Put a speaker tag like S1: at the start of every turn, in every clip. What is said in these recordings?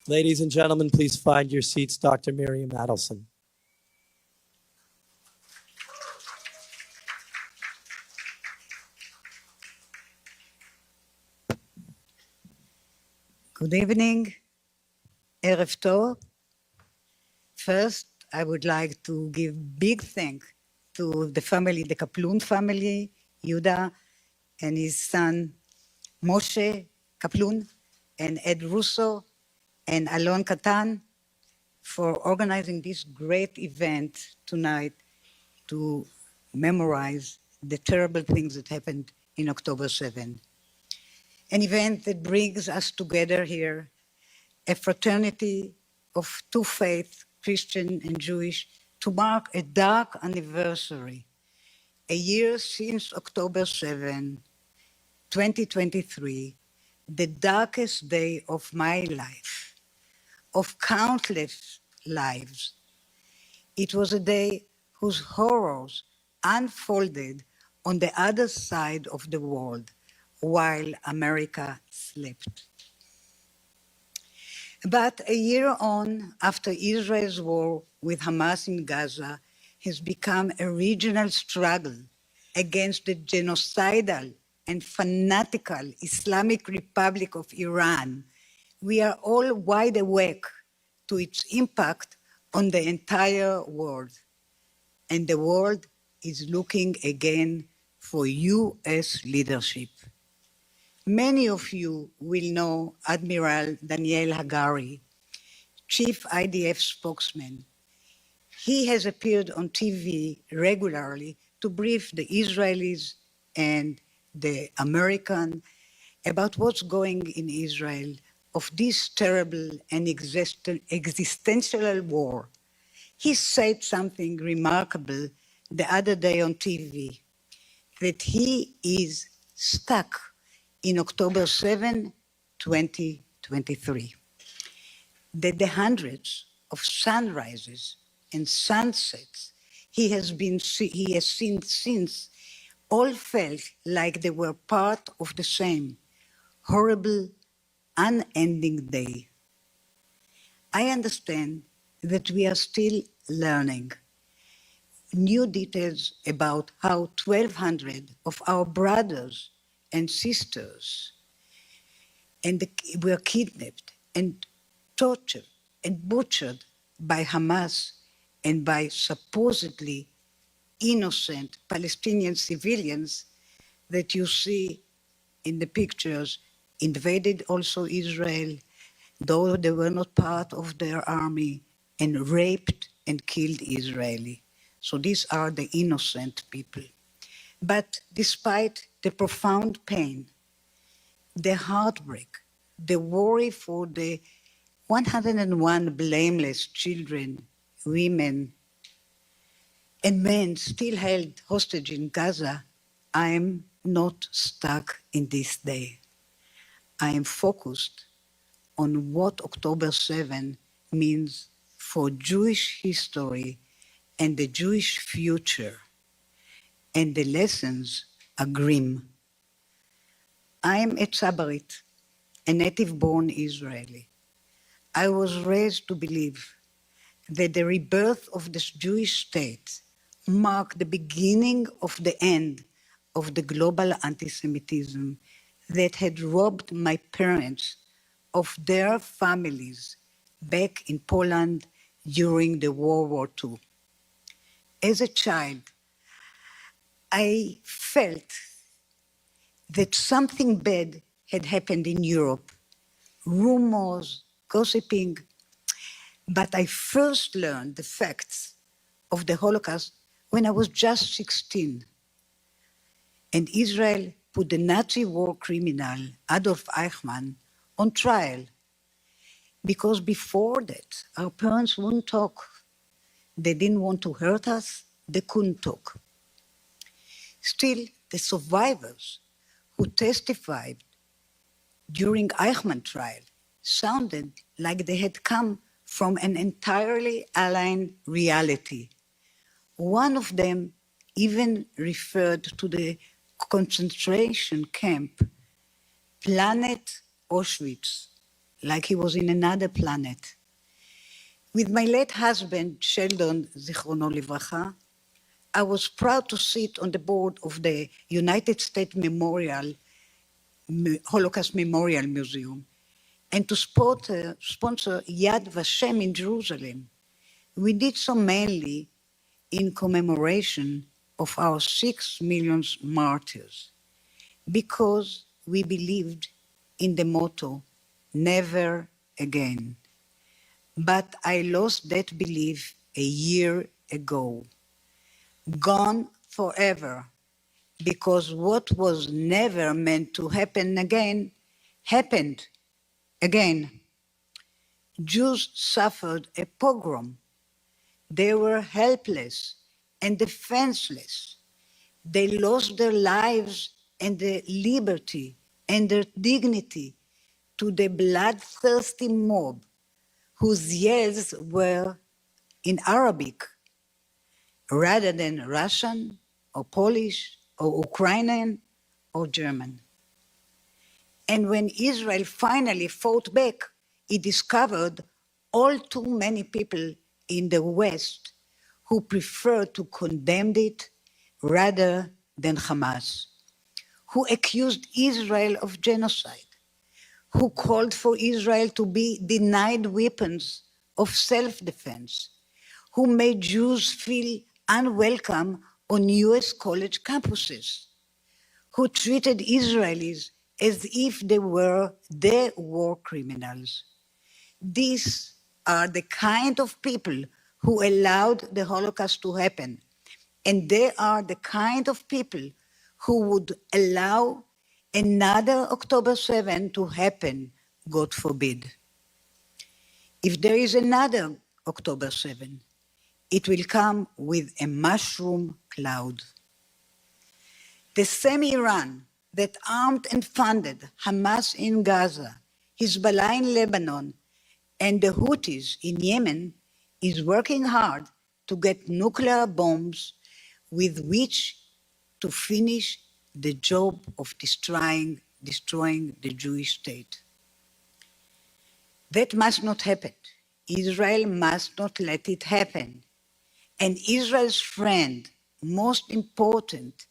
S1: Ladies and gentlemen, please find your seats. Dr. Miriam Adelson.
S2: Good evening, Erev Tov. First, I would like to give big thanks to the family, the Kaplun family, Yuda and his son Moshe Kaplun, and Ed Russo and Alon Katan for organizing this great event tonight to memorize the terrible things that happened in October 7. An event that brings us together here, a fraternity of two faiths, Christian and Jewish, to mark a dark anniversary, a year since October 7, 2023, the darkest day of my life, of countless lives. It was a day whose horrors unfolded on the other side of the world while America slept. But a year on, after Israel's war with Hamas in Gaza has become a regional struggle against the genocidal and fanatical Islamic Republic of Iran, we are all wide awake to its impact on the entire world. And the world is looking again for US leadership. Many of you will know Admiral Daniel Hagari, Chief IDF spokesman. He has appeared on TV regularly to brief the Israelis and the American about what's going in Israel of this terrible and existential war. He said something remarkable the other day on TV, that he is stuck in October 7, 2023. That the hundreds of sunrises and sunsets he has seen since all felt like they were part of the same horrible, unending day. I understand that we are still learning new details about how 1,200 of our brothers and sisters were kidnapped and tortured and butchered by Hamas and by supposedly innocent Palestinian civilians that you see in the pictures invaded also Israel, though they were not part of their army, and raped and killed Israeli. So these are the innocent people. But despite the profound pain, the heartbreak, the worry for the 101 blameless children, women, and men still held hostage in Gaza, I am not stuck in this day. I am focused on what October 7 means for Jewish history and the Jewish future, and the lessons are grim. I am a Tzabarit, a native-born Israeli. I was raised to believe that the rebirth of the Jewish state marked the beginning of the end of the global anti-Semitism that had robbed my parents of their families back in Poland during the World War II. As a child, I felt that something bad had happened in Europe, rumors, gossiping, but I first learned the facts of the Holocaust when I was just 16. And Israel put the Nazi war criminal Adolf Eichmann on trial, because before that, our parents wouldn't talk. They didn't want to hurt us, they couldn't talk. Still, the survivors who testified during Eichmann trial sounded like they had come from an entirely aligned reality. One of them even referred to the concentration camp, Planet Auschwitz, like he was in another planet. With my late husband, Sheldon Zichrono Livracha, I was proud to sit on the board of the United States Holocaust Memorial Museum and to sponsor Yad Vashem in Jerusalem. We did so mainly in commemoration of our 6 million martyrs, because we believed in the motto, never again. But I lost that belief a year ago. Gone forever, because what was never meant to happen again happened again. Jews suffered a pogrom. They were helpless and defenseless. They lost their lives and their liberty and their dignity to the bloodthirsty mob whose yells were in Arabic rather than Russian or Polish or Ukrainian or German. And when Israel finally fought back, it discovered all too many people in the West who preferred to condemn it rather than Hamas, who accused Israel of genocide, who called for Israel to be denied weapons of self-defense, who made Jews feel unwelcome on US college campuses, who treated Israelis as if they were their war criminals. These are the kind of people who allowed the Holocaust to happen, and they are the kind of people who would allow another October 7 to happen, God forbid. If there is another October 7, it will come with a mushroom cloud. The same Iran that armed and funded Hamas in Gaza, Hezbollah in Lebanon, and the Houthis in Yemen is working hard to get nuclear bombs with which to finish the job of destroying the Jewish state. That must not happen. Israel must not let it happen. And Israel's friend, most important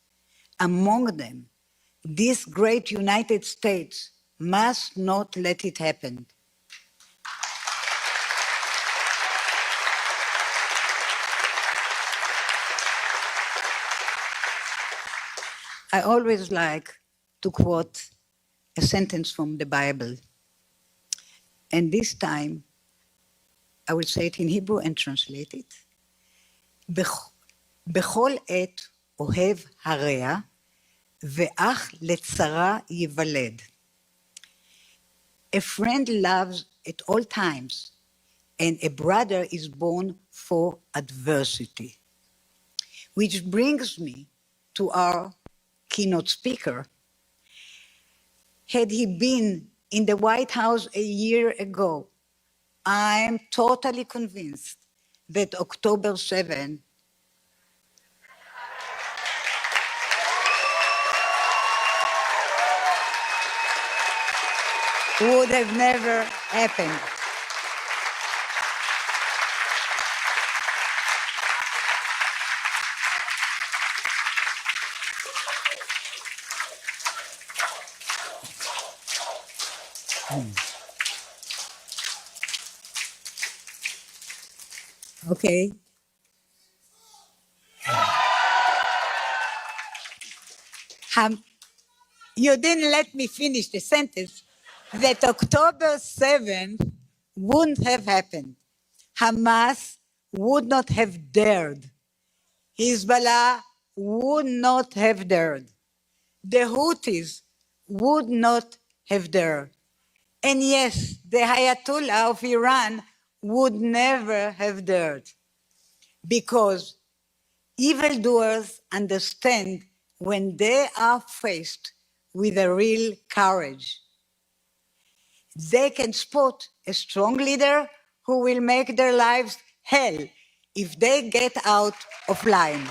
S2: among them, this great United States, must not let it happen. I always like to quote a sentence from the Bible. And this time, I will say it in Hebrew and translate it. בכל עת אוהב הרע, ואח לצרה ייוולד. A friend loves at all times, and a brother is born for adversity. Which brings me to our keynote speaker. Had he been in the White House a year ago, I am totally convinced that October 7 would have never happened. Okay. You didn't let me finish the sentence. That October 7 wouldn't have happened. Hamas would not have dared. Hezbollah would not have dared. The Houthis would not have dared. And yes, the Ayatollah of Iran would never have dared, because evildoers understand when they are faced with a real courage. They can spot a strong leader who will make their lives hell if they get out of line.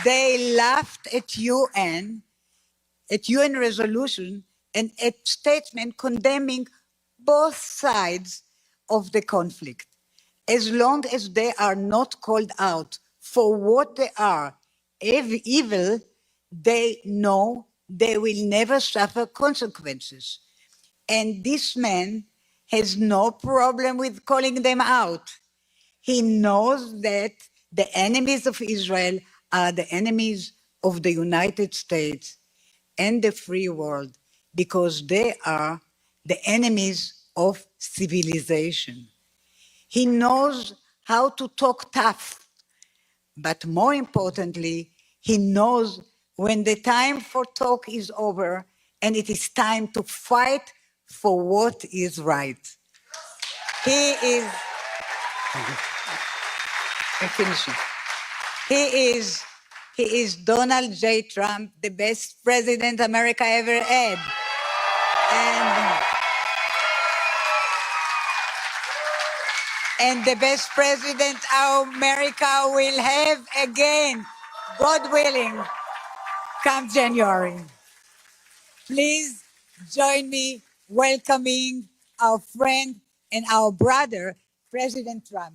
S2: They laughed at UN resolution and at statement condemning both sides of the conflict. As long as they are not called out for what they are, evil, they know they will never suffer consequences. And this man has no problem with calling them out. He knows that the enemies of Israel are the enemies of the United States and the free world because they are the enemies of civilization. He knows how to talk tough, but more importantly, he knows when the time for talk is over and it is time to fight for what is right. He is, I'm finishing. He is Donald J. Trump, the best president America ever had. And the best president America will have again, God willing, come January. Please join me welcoming our friend and our brother, President Trump.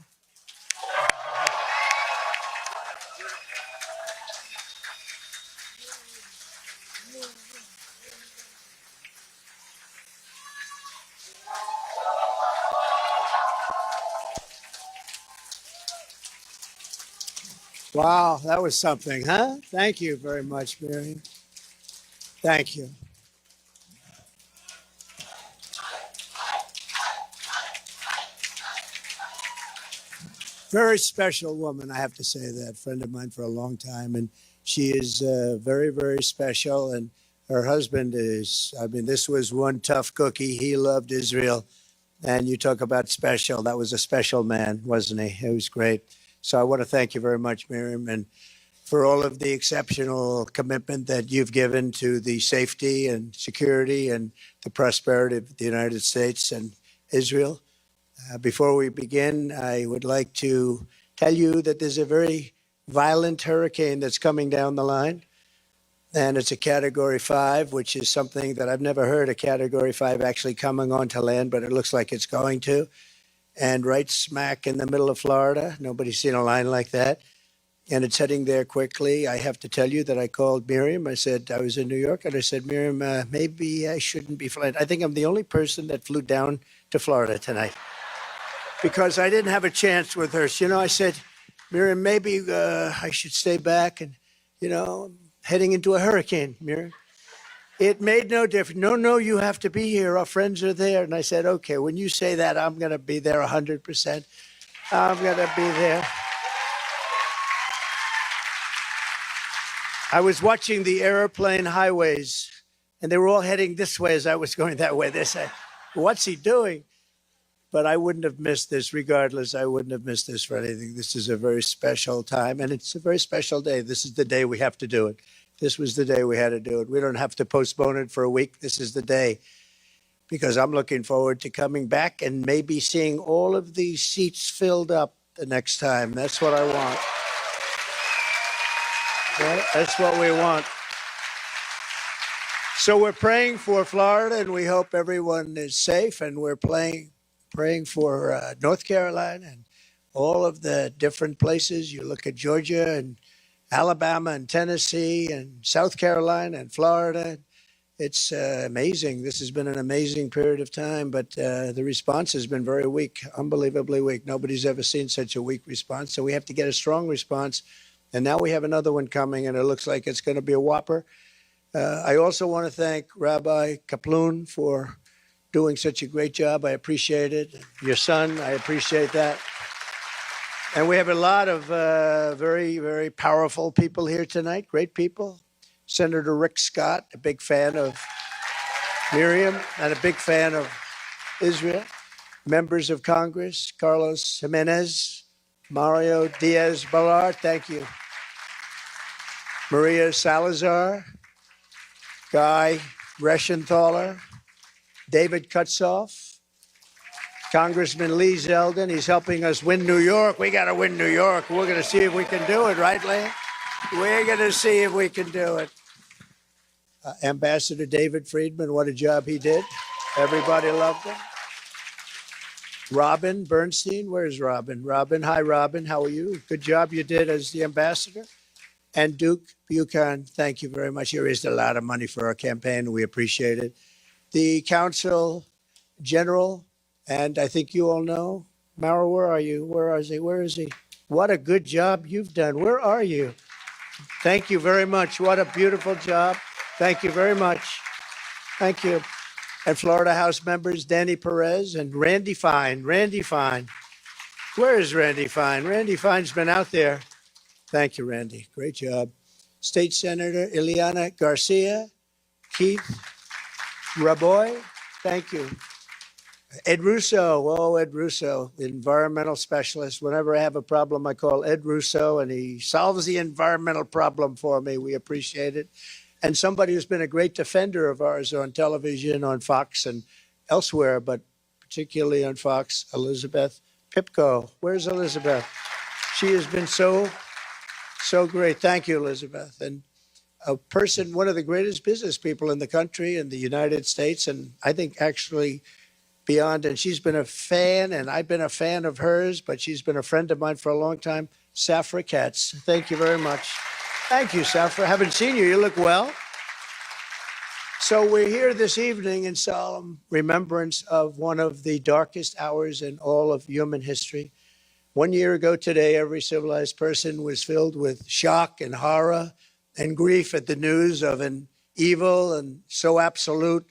S3: Wow, that was something, huh? Thank you very much, Miriam. Thank you. Very special woman, I have to say that. Friend of mine for a long time, and she is very, very special. And her husband is, I mean, this was one tough cookie. He loved Israel. And you talk about special. That was a special man, wasn't he? It was great. So I want to thank you very much, Miriam, and for all of the exceptional commitment that you've given to the safety and security and the prosperity of the United States and Israel. Before we begin, I would like to tell you that there's a very violent hurricane that's coming down the line. And it's a Category 5, which is something that I've never heard a Category 5 actually coming onto land, but it looks like it's going to. And right smack in the middle of Florida, nobody's seen a line like that. And it's heading there quickly. I have to tell you that I called Miriam. I said, I was in New York, and I said, Miriam, maybe I shouldn't be flying. I think I'm the only person that flew down to Florida tonight because I didn't have a chance with her. So, I said, Miriam, maybe I should stay back and, heading into a hurricane, Miriam. It made no difference. No, you have to be here. Our friends are there. And I said, okay, when you say that, I'm going to be there 100%. I'm going to be there. I was watching the airplane highways, and they were all heading this way as I was going that way. They said, what's he doing? But I wouldn't have missed this regardless. I wouldn't have missed this for anything. This is a very special time, and it's a very special day. This is the day we have to do it. This was the day we had to do it. We don't have to postpone it for a week. This is the day, because I'm looking forward to coming back and maybe seeing all of these seats filled up the next time. That's what I want. Yeah, that's what we want. So we're praying for Florida, and we hope everyone is safe, and we're praying for North Carolina and all of the different places. You look at Georgia and Alabama and Tennessee and South Carolina and Florida. It's amazing. This has been an amazing period of time, but the response has been very weak, unbelievably weak. Nobody's ever seen such a weak response. So we have to get a strong response. And now we have another one coming, and it looks like it's going to be a whopper. I also want to thank Rabbi Kaplan for doing such a great job. I appreciate it. Your son, I appreciate that. And we have a lot of very, very powerful people here tonight, great people. Senator Rick Scott, a big fan of Miriam and a big fan of Israel. Members of Congress, Carlos Jimenez, Mario Diaz-Balart, thank you. Maria Salazar, Guy Reschenthaler, David Kutzoff, Congressman Lee Zeldin. He's helping us win New York. We got to win New York. We're going to see if we can do it, right, Lee? We're going to see if we can do it. Ambassador David Friedman, what a job he did. Everybody loved him. Robin Bernstein, where's Robin? Robin, hi, Robin, how are you? Good job you did as the ambassador. And Duke Buchan, thank you very much. You raised a lot of money for our campaign. We appreciate it. The Consul General, and I think you all know, Mara, where are you? Where is he? Where is he? What a good job you've done. Where are you? Thank you very much. What a beautiful job. Thank you very much. Thank you. And Florida House members, Danny Perez and Randy Fine. Randy Fine. Where is Randy Fine? Randy Fine's been out there. Thank you, Randy. Great job. State Senator Ileana Garcia, Keith Raboy. Thank you. Ed Russo. Oh, Ed Russo, the environmental specialist. Whenever I have a problem, I call Ed Russo, and he solves the environmental problem for me. We appreciate it. And somebody who's been a great defender of ours on television, on Fox and elsewhere, but particularly on Fox, Elizabeth Pipko. Where's Elizabeth? She has been so great. Thank you, Elizabeth. And a person, one of the greatest business people in the country, in the United States, and I think actually beyond. And she's been a fan, and I've been a fan of hers, but she's been a friend of mine for a long time. Safra Katz. Thank you very much. Thank you, Safra. Haven't seen you. You look well. So we're here this evening in solemn remembrance of one of the darkest hours in all of human history. 1 year ago today, every civilized person was filled with shock and horror and grief at the news of an evil and so absolute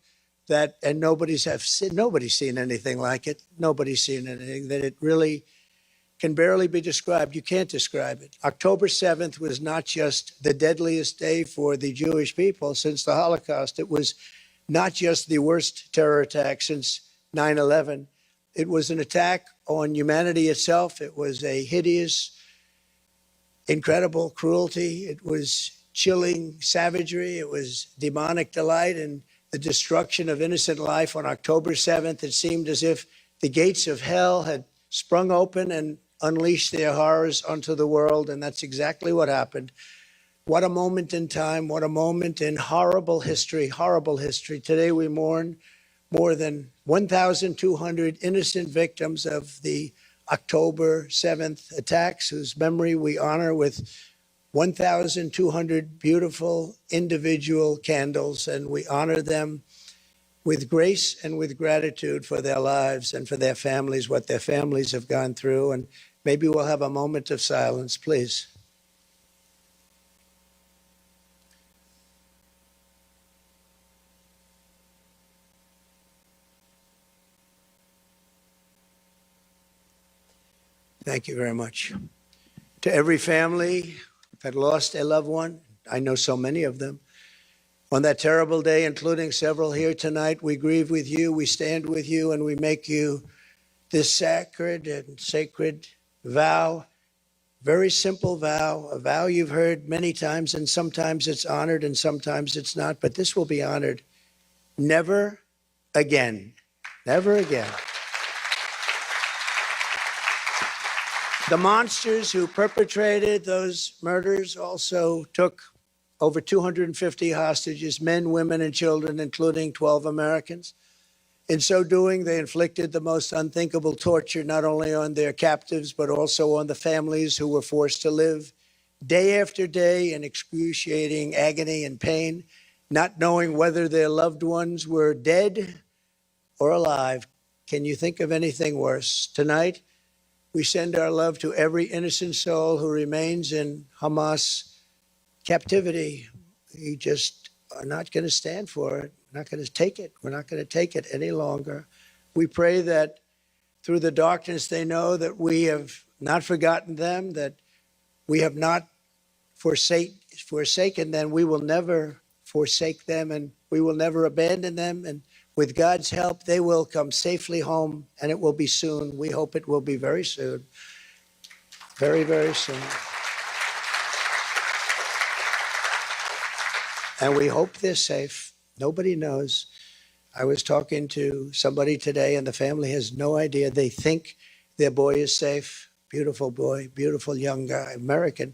S3: that, and nobody's seen anything like it. Nobody's seen anything that it really can barely be described. You can't describe it. October 7th was not just the deadliest day for the Jewish people since the Holocaust. It was not just the worst terror attack since 9/11. It was an attack on humanity itself. It was a hideous, incredible cruelty. It was chilling savagery. It was demonic delight and the destruction of innocent life. On October 7th, it seemed as if the gates of hell had sprung open and unleashed their horrors onto the world, and that's exactly what happened. What a moment in time, what a moment in horrible history, horrible history. Today we mourn more than 1,200 innocent victims of the October 7th attacks, whose memory we honor with 1,200 beautiful individual candles, and we honor them with grace and with gratitude for their lives and for their families, what their families have gone through. And maybe we'll have a moment of silence, please. Thank you very much. To every family that lost a loved one, I know so many of them, on that terrible day, including several here tonight, we grieve with you, we stand with you, and we make you this sacred and sacred vow, very simple vow, a vow you've heard many times, and sometimes it's honored and sometimes it's not, but this will be honored. Never again. Never again. The monsters who perpetrated those murders also took over 250 hostages, men, women, and children, including 12 Americans. In so doing, they inflicted the most unthinkable torture, not only on their captives, but also on the families who were forced to live day after day in excruciating agony and pain, not knowing whether their loved ones were dead or alive. Can you think of anything worse? Tonight, we send our love to every innocent soul who remains in Hamas captivity. We just are not going to stand for it. We're not going to take it. We're not going to take it any longer. We pray that through the darkness, they know that we have not forgotten them, that we have not forsaken them. We will never forsake them, and we will never abandon them. And with God's help, they will come safely home, and it will be soon. We hope it will be very soon. Very, very soon. And we hope they're safe. Nobody knows. I was talking to somebody today, and the family has no idea. They think their boy is safe. Beautiful boy, beautiful young guy, American.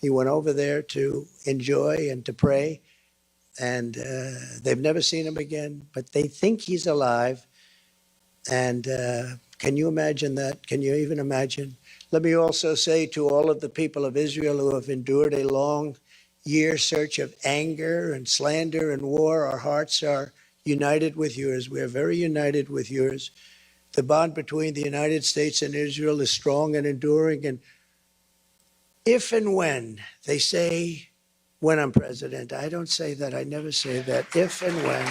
S3: He went over there to enjoy and to pray, and they've never seen him again, but they think he's alive. And can you imagine that? Can you even imagine? Let me also say to all of the people of Israel who have endured a long year search of anger and slander and war, our hearts are united with yours. We are very united with yours. The bond between the United States and Israel is strong and enduring. And if and when they say, when I'm president, I don't say that. I never say that. If and when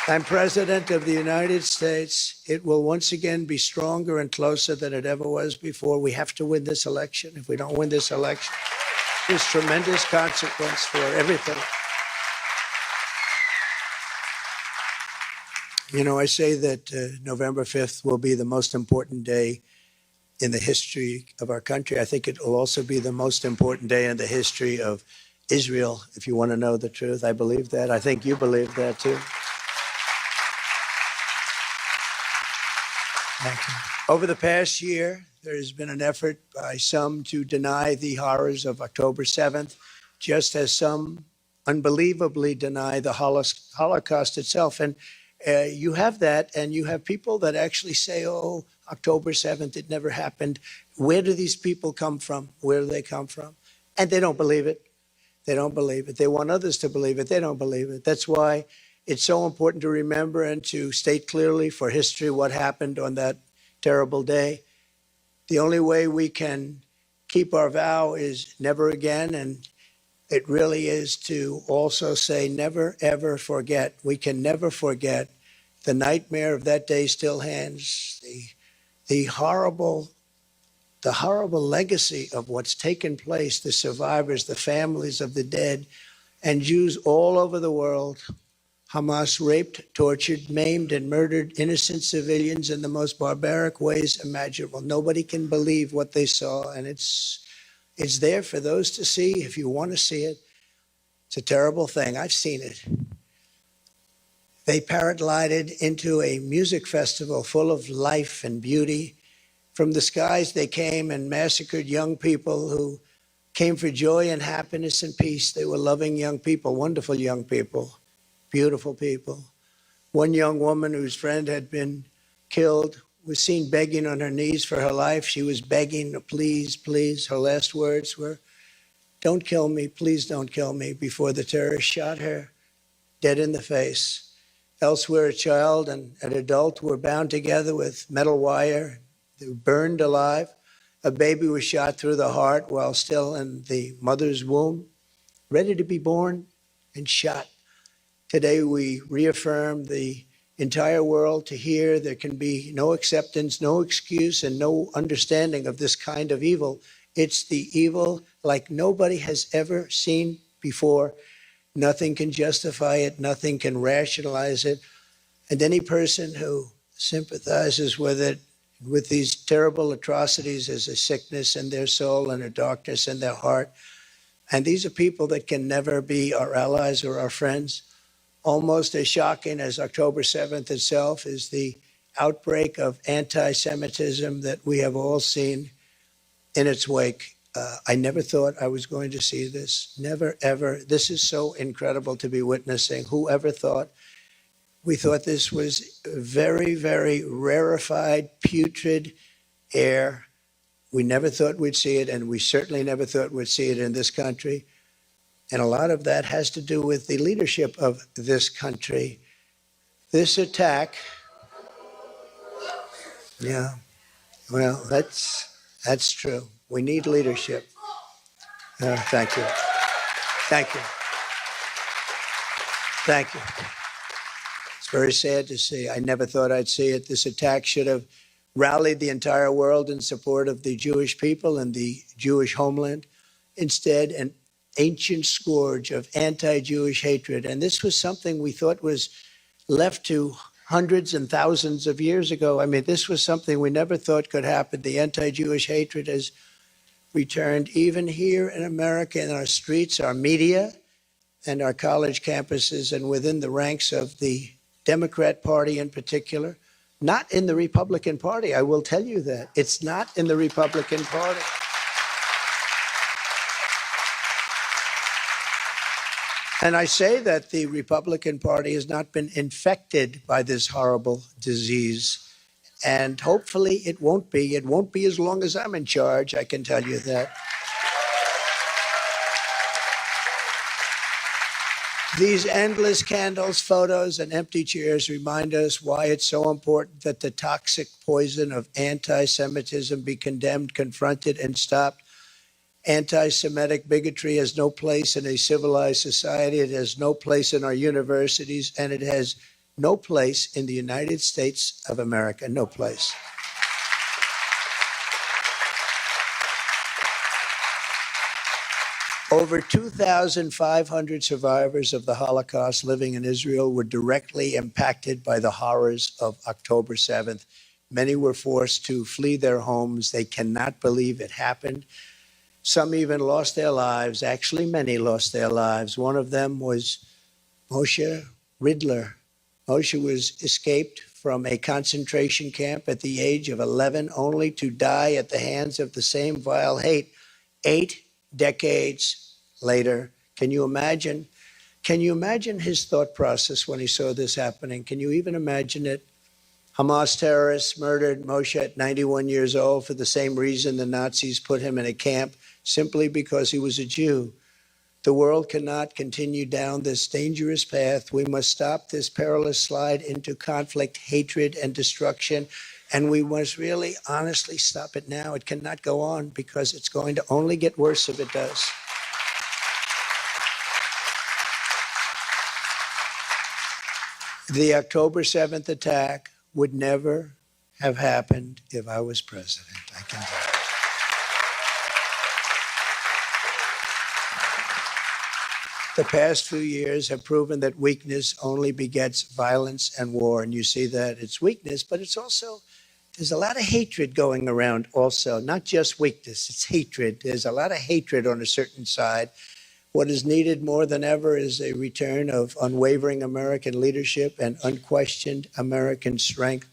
S3: I'm president of the United States, it will once again be stronger and closer than it ever was before. We have to win this election. If we don't win this election, there's tremendous consequence for everything. You know, I say that November 5th will be the most important day in the history of our country. I think it will also be the most important day in the history of Israel, if you want to know the truth. I believe that. I think you believe that too. Thank you. Over the past year, there has been an effort by some to deny the horrors of October 7th, just as some unbelievably deny the Holocaust itself. And you have that, and you have people that actually say, oh, October 7th, it never happened. Where do these people come from? Where do they come from? And they don't believe it. They don't believe it. They want others to believe it. They don't believe it. That's why it's so important to remember and to state clearly for history what happened on that terrible day. The only way we can keep our vow is never again, and it really is to also say never, ever forget. We can never forget. The nightmare of that day still hangs. The horrible legacy of what's taken place, the survivors, the families of the dead, and Jews all over the world. Hamas raped, tortured, maimed, and murdered innocent civilians in the most barbaric ways imaginable. Nobody can believe what they saw, and it's there for those to see if you want to see it. It's a terrible thing. I've seen it. They paraglided into a music festival full of life and beauty. From the skies they came and massacred young people who came for joy and happiness and peace. They were loving young people, wonderful young people, beautiful people. One young woman whose friend had been killed was seen begging on her knees for her life. She was begging, please, please. Her last words were, don't kill me, please don't kill me, before the terrorists shot her dead in the face. Elsewhere, a child and an adult were bound together with metal wire. They were burned alive. A baby was shot through the heart while still in the mother's womb, ready to be born, and shot. Today, we reaffirm the entire world to hear there can be no acceptance, no excuse, and no understanding of this kind of evil. It's the evil like nobody has ever seen before. Nothing can justify it. Nothing can rationalize it. And any person who sympathizes with it, with these terrible atrocities, as a sickness in their soul and a darkness in their heart. And these are people that can never be our allies or our friends. Almost as shocking as October 7th itself is the outbreak of anti-Semitism that we have all seen in its wake. I never thought I was going to see this. Never, ever. This is so incredible to be witnessing. Whoever thought? We thought this was very, very rarefied, putrid air. We never thought we'd see it, and we certainly never thought we'd see it in this country. And a lot of that has to do with the leadership of this country. This attack, yeah, well, that's true. We need leadership. Thank you. Thank you. Thank you. It's very sad to see. I never thought I'd see it. This attack should have rallied the entire world in support of the Jewish people and the Jewish homeland. Instead, an ancient scourge of anti-Jewish hatred. And this was something we thought was left to hundreds and thousands of years ago. I mean, this was something we never thought could happen. The anti-Jewish hatred has returned even here in America, in our streets, our media, and our college campuses, and within the ranks of the Democrat Party in particular. Not in the Republican Party, I will tell you that. It's not in the Republican Party. And I say that the Republican Party has not been infected by this horrible disease. And hopefully it won't be. It won't be as long as I'm in charge, I can tell you that. These endless candles, photos, and empty chairs remind us why it's so important that the toxic poison of anti-Semitism be condemned, confronted, and stopped. Anti-Semitic bigotry has no place in a civilized society. It has no place in our universities, and it has no place in the United States of America. No place. Over 2,500 survivors of the Holocaust living in Israel were directly impacted by the horrors of October 7th. Many were forced to flee their homes. They cannot believe it happened. Some even lost their lives. Actually, many lost their lives. One of them was Moshe Ridler. Moshe was escaped from a concentration camp at the age of 11, only to die at the hands of the same vile hate 8 decades later. Can you imagine? Can you imagine his thought process when he saw this happening? Can you even imagine it? Hamas terrorists murdered Moshe at 91 years old for the same reason the Nazis put him in a camp, simply because he was a Jew. The world cannot continue down this dangerous path. We must stop this perilous slide into conflict, hatred, and destruction. And we must really, honestly stop it now. It cannot go on because it's going to only get worse if it does. The October 7th attack would never have happened if I was president, I can tell you. The past few years have proven that weakness only begets violence and war. And you see that it's weakness, but it's also, there's a lot of hatred going around also, not just weakness, it's hatred. There's a lot of hatred on a certain side. What is needed more than ever is a return of unwavering American leadership and unquestioned American strength.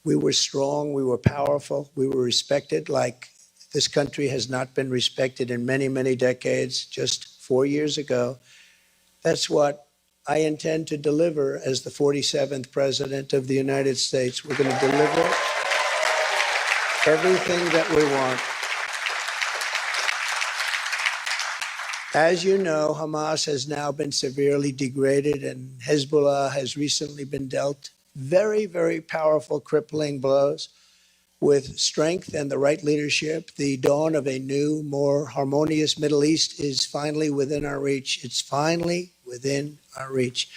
S3: We were strong, we were powerful, we were respected like this country has not been respected in many, many decades. Just 4 years ago, that's what I intend to deliver as the 47th President of the United States. We're going to deliver everything that we want. As you know, Hamas has now been severely degraded, and Hezbollah has recently been dealt very, very powerful, crippling blows. With strength and the right leadership, the dawn of a new, more harmonious Middle East is finally within our reach. It's finally within our reach.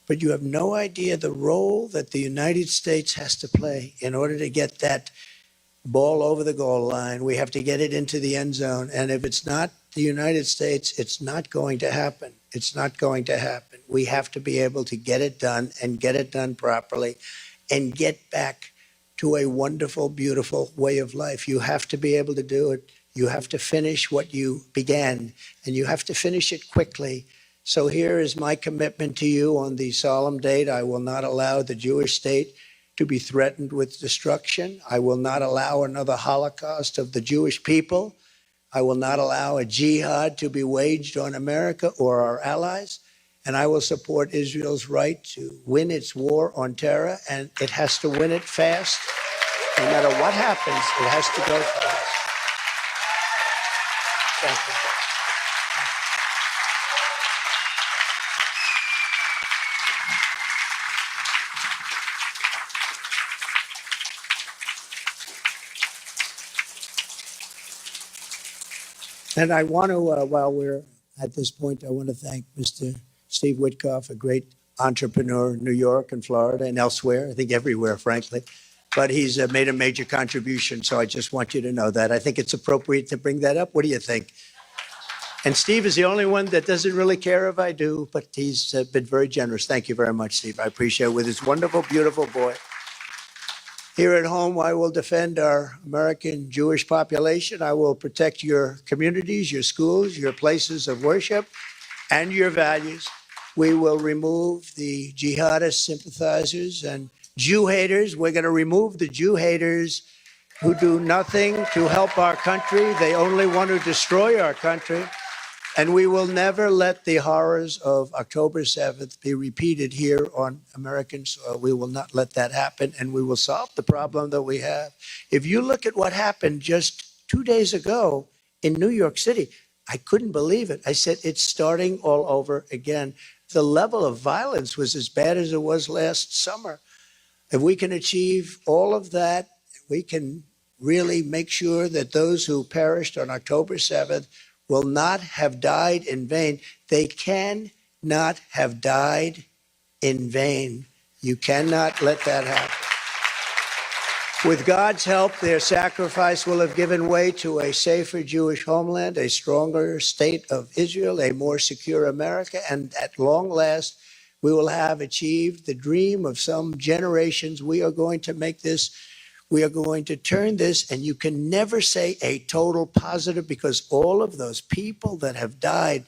S3: But you have no idea the role that the United States has to play in order to get that ball over the goal line. We have to get it into the end zone. And if it's not the United States, it's not going to happen. It's not going to happen. We have to be able to get it done and get it done properly and get back to a wonderful, beautiful way of life. You have to be able to do it. You have to finish what you began, and you have to finish it quickly. So here is my commitment to you on the solemn date. I will not allow the Jewish state to be threatened with destruction. I will not allow another Holocaust of the Jewish people. I will not allow a jihad to be waged on America or our allies. And I will support Israel's right to win its war on terror, and it has to win it fast. No matter what happens, it has to go fast. Thank you. And I want to, while we're at this point, I want to thank Mr. Steve Witkoff, a great entrepreneur in New York and Florida and elsewhere, I think everywhere, frankly. But he's made a major contribution, so I just want you to know that. I think it's appropriate to bring that up. What do you think? And Steve is the only one that doesn't really care if I do, but he's been very generous. Thank you very much, Steve. I appreciate it. With his wonderful, beautiful boy. Here at home, I will defend our American Jewish population. I will protect your communities, your schools, your places of worship, and your values. We will remove the jihadist sympathizers and Jew haters. We're going to remove the Jew haters who do nothing to help our country. They only want to destroy our country. And we will never let the horrors of October 7th be repeated here on American soil. We will not let that happen, and we will solve the problem that we have. If you look at what happened just 2 days ago in New York City, I couldn't believe it. I said, it's starting all over again. The level of violence was as bad as it was last summer. If we can achieve all of that, we can really make sure that those who perished on October 7th will not have died in vain. They cannot have died in vain. You cannot let that happen. With God's help, their sacrifice will have given way to a safer Jewish homeland, a stronger state of Israel, a more secure America, and at long last, we will have achieved the dream of some generations. We are going to make this, we are going to turn this, and you can never say a total positive because all of those people that have died,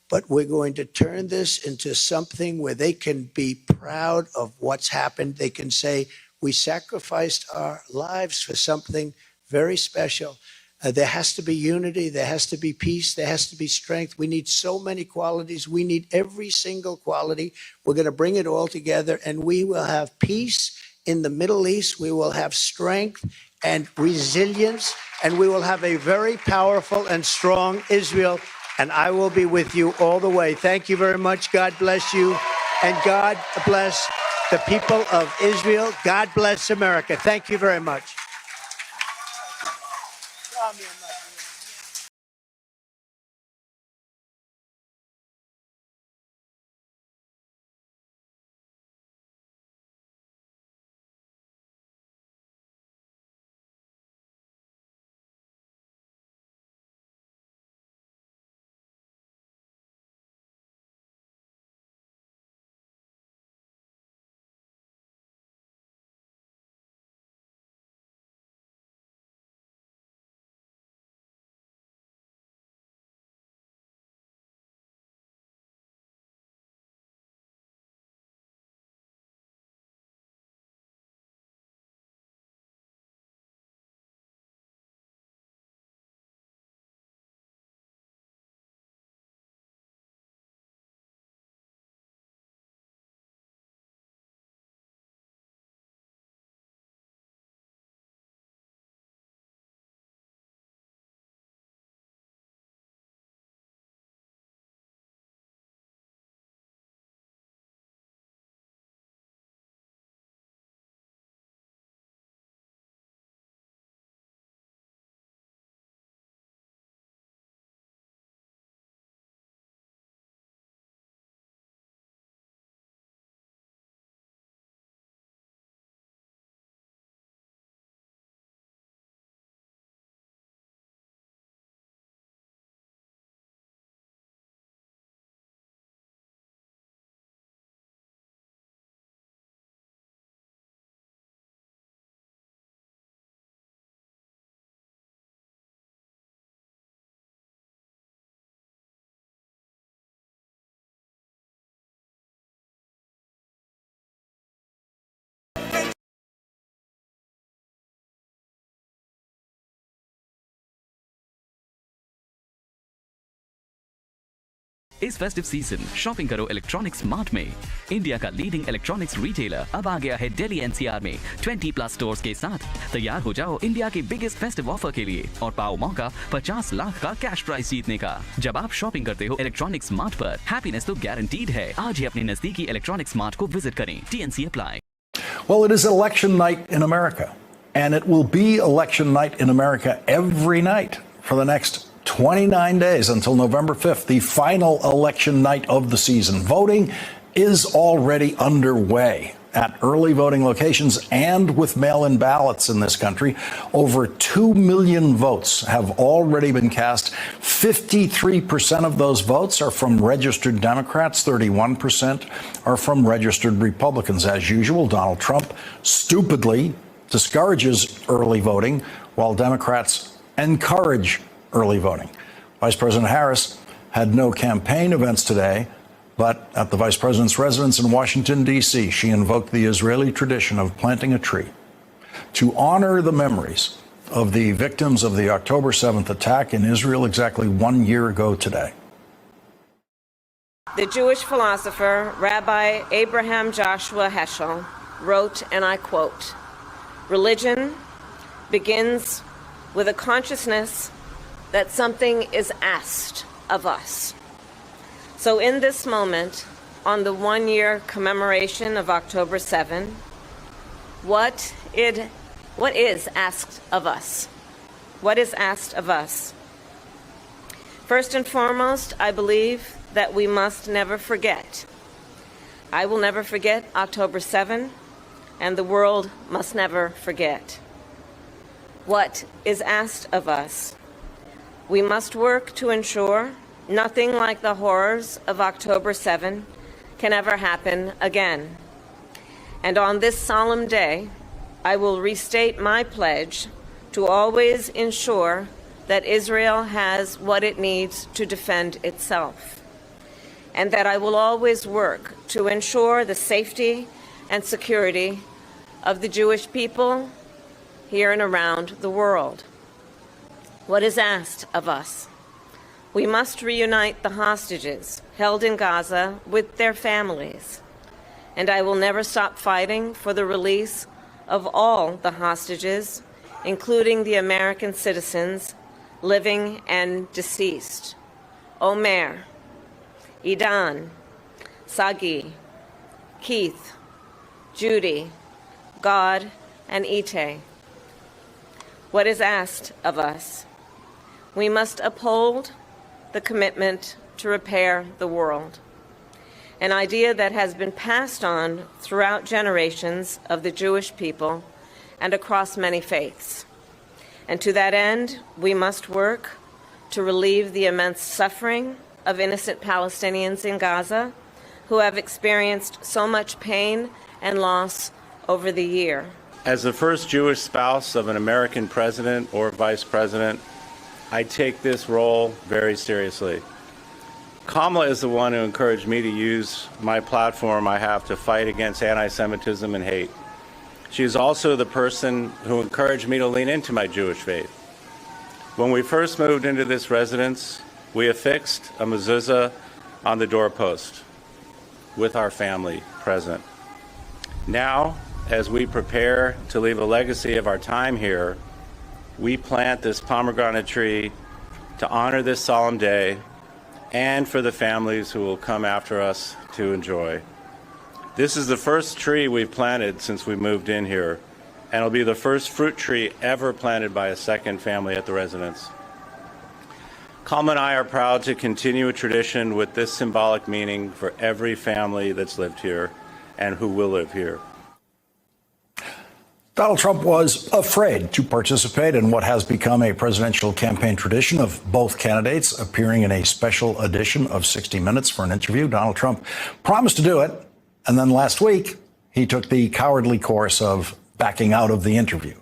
S3: but we're going to turn this into something where they can be proud of what's happened. They can say, we sacrificed our lives for something very special. There has to be unity. There has to be peace. There has to be strength. We need so many qualities. We need every single quality. We're going to bring it all together, and we will have peace in the Middle East. We will have strength and resilience, and we will have a very powerful and strong Israel, and I will be with you all the way. Thank you very much. God bless you, and God bless the people of Israel. God bless America. Thank you very much.
S4: इस festive season shopping करो electronics smart में। India का leading electronics retailer अब आ गया है Delhi NCR में 20+ stores के साथ। तैयार हो जाओ इंडिया के बिगेस्ट फेस्टिव ऑफर के लिए और पाओ मौका 50 लाख का कैश प्राइज जीतने का। जब आप शॉपिंग करते हो इलेक्ट्रॉनिक्स स्मार्ट पर, हैप्पीनेस तो गारंटीड है। आज ही अपने नजदीकी इलेक्ट्रॉनिक्स स्मार्ट को विजिट करें। TNC apply.
S5: Well, it is election night in America, and it will be election night in America every night for the next 29 days until November 5th, the final election night of the season. Voting is already underway at early voting locations and with mail-in ballots in this country. Over 2 million votes have already been cast. 53% of those votes are from registered Democrats. 31% are from registered Republicans. As usual, Donald Trump stupidly discourages early voting while Democrats encourage early voting. Vice President Harris had no campaign events today, but at the vice president's residence in Washington, D.C., she invoked the Israeli tradition of planting a tree to honor the memories of the victims of the October 7th attack in Israel exactly 1 year ago today.
S6: The Jewish philosopher Rabbi Abraham Joshua Heschel wrote, and I quote, "Religion begins with a consciousness that something is asked of us." So in this moment, on the one-year commemoration of October 7, what is asked of us? What is asked of us? First and foremost, I believe that we must never forget. I will never forget October 7, and the world must never forget. What is asked of us? We must work to ensure nothing like the horrors of October 7 can ever happen again. And on this solemn day, I will restate my pledge to always ensure that Israel has what it needs to defend itself, and that I will always work to ensure the safety and security of the Jewish people here and around the world. What is asked of us? We must reunite the hostages held in Gaza with their families, and I will never stop fighting for the release of all the hostages, including the American citizens, living and deceased: Omer, Idan, Sagi, Keith, Judy, God, and Ite. What is asked of us? We must uphold the commitment to repair the world, an idea that has been passed on throughout generations of the Jewish people and across many faiths. And to that end, we must work to relieve the immense suffering of innocent Palestinians in Gaza who have experienced so much pain and loss over the year.
S7: As the first Jewish spouse of an American president or vice president, I take this role very seriously. Kamala is the one who encouraged me to use my platform I have to fight against anti-Semitism and hate. She is also the person who encouraged me to lean into my Jewish faith. When we first moved into this residence, we affixed a mezuzah on the doorpost with our family present. Now, as we prepare to leave a legacy of our time here, we plant this pomegranate tree to honor this solemn day and for the families who will come after us to enjoy. This is the first tree we've planted since we moved in here, and it'll be the first fruit tree ever planted by a second family at the residence. Kalma and I are proud to continue a tradition with this symbolic meaning for every family that's lived here and who will live here.
S5: Donald Trump was afraid to participate in what has become a presidential campaign tradition of both candidates appearing in a special edition of 60 Minutes for an interview. Donald Trump promised to do it, and then last week, he took the cowardly course of backing out of the interview.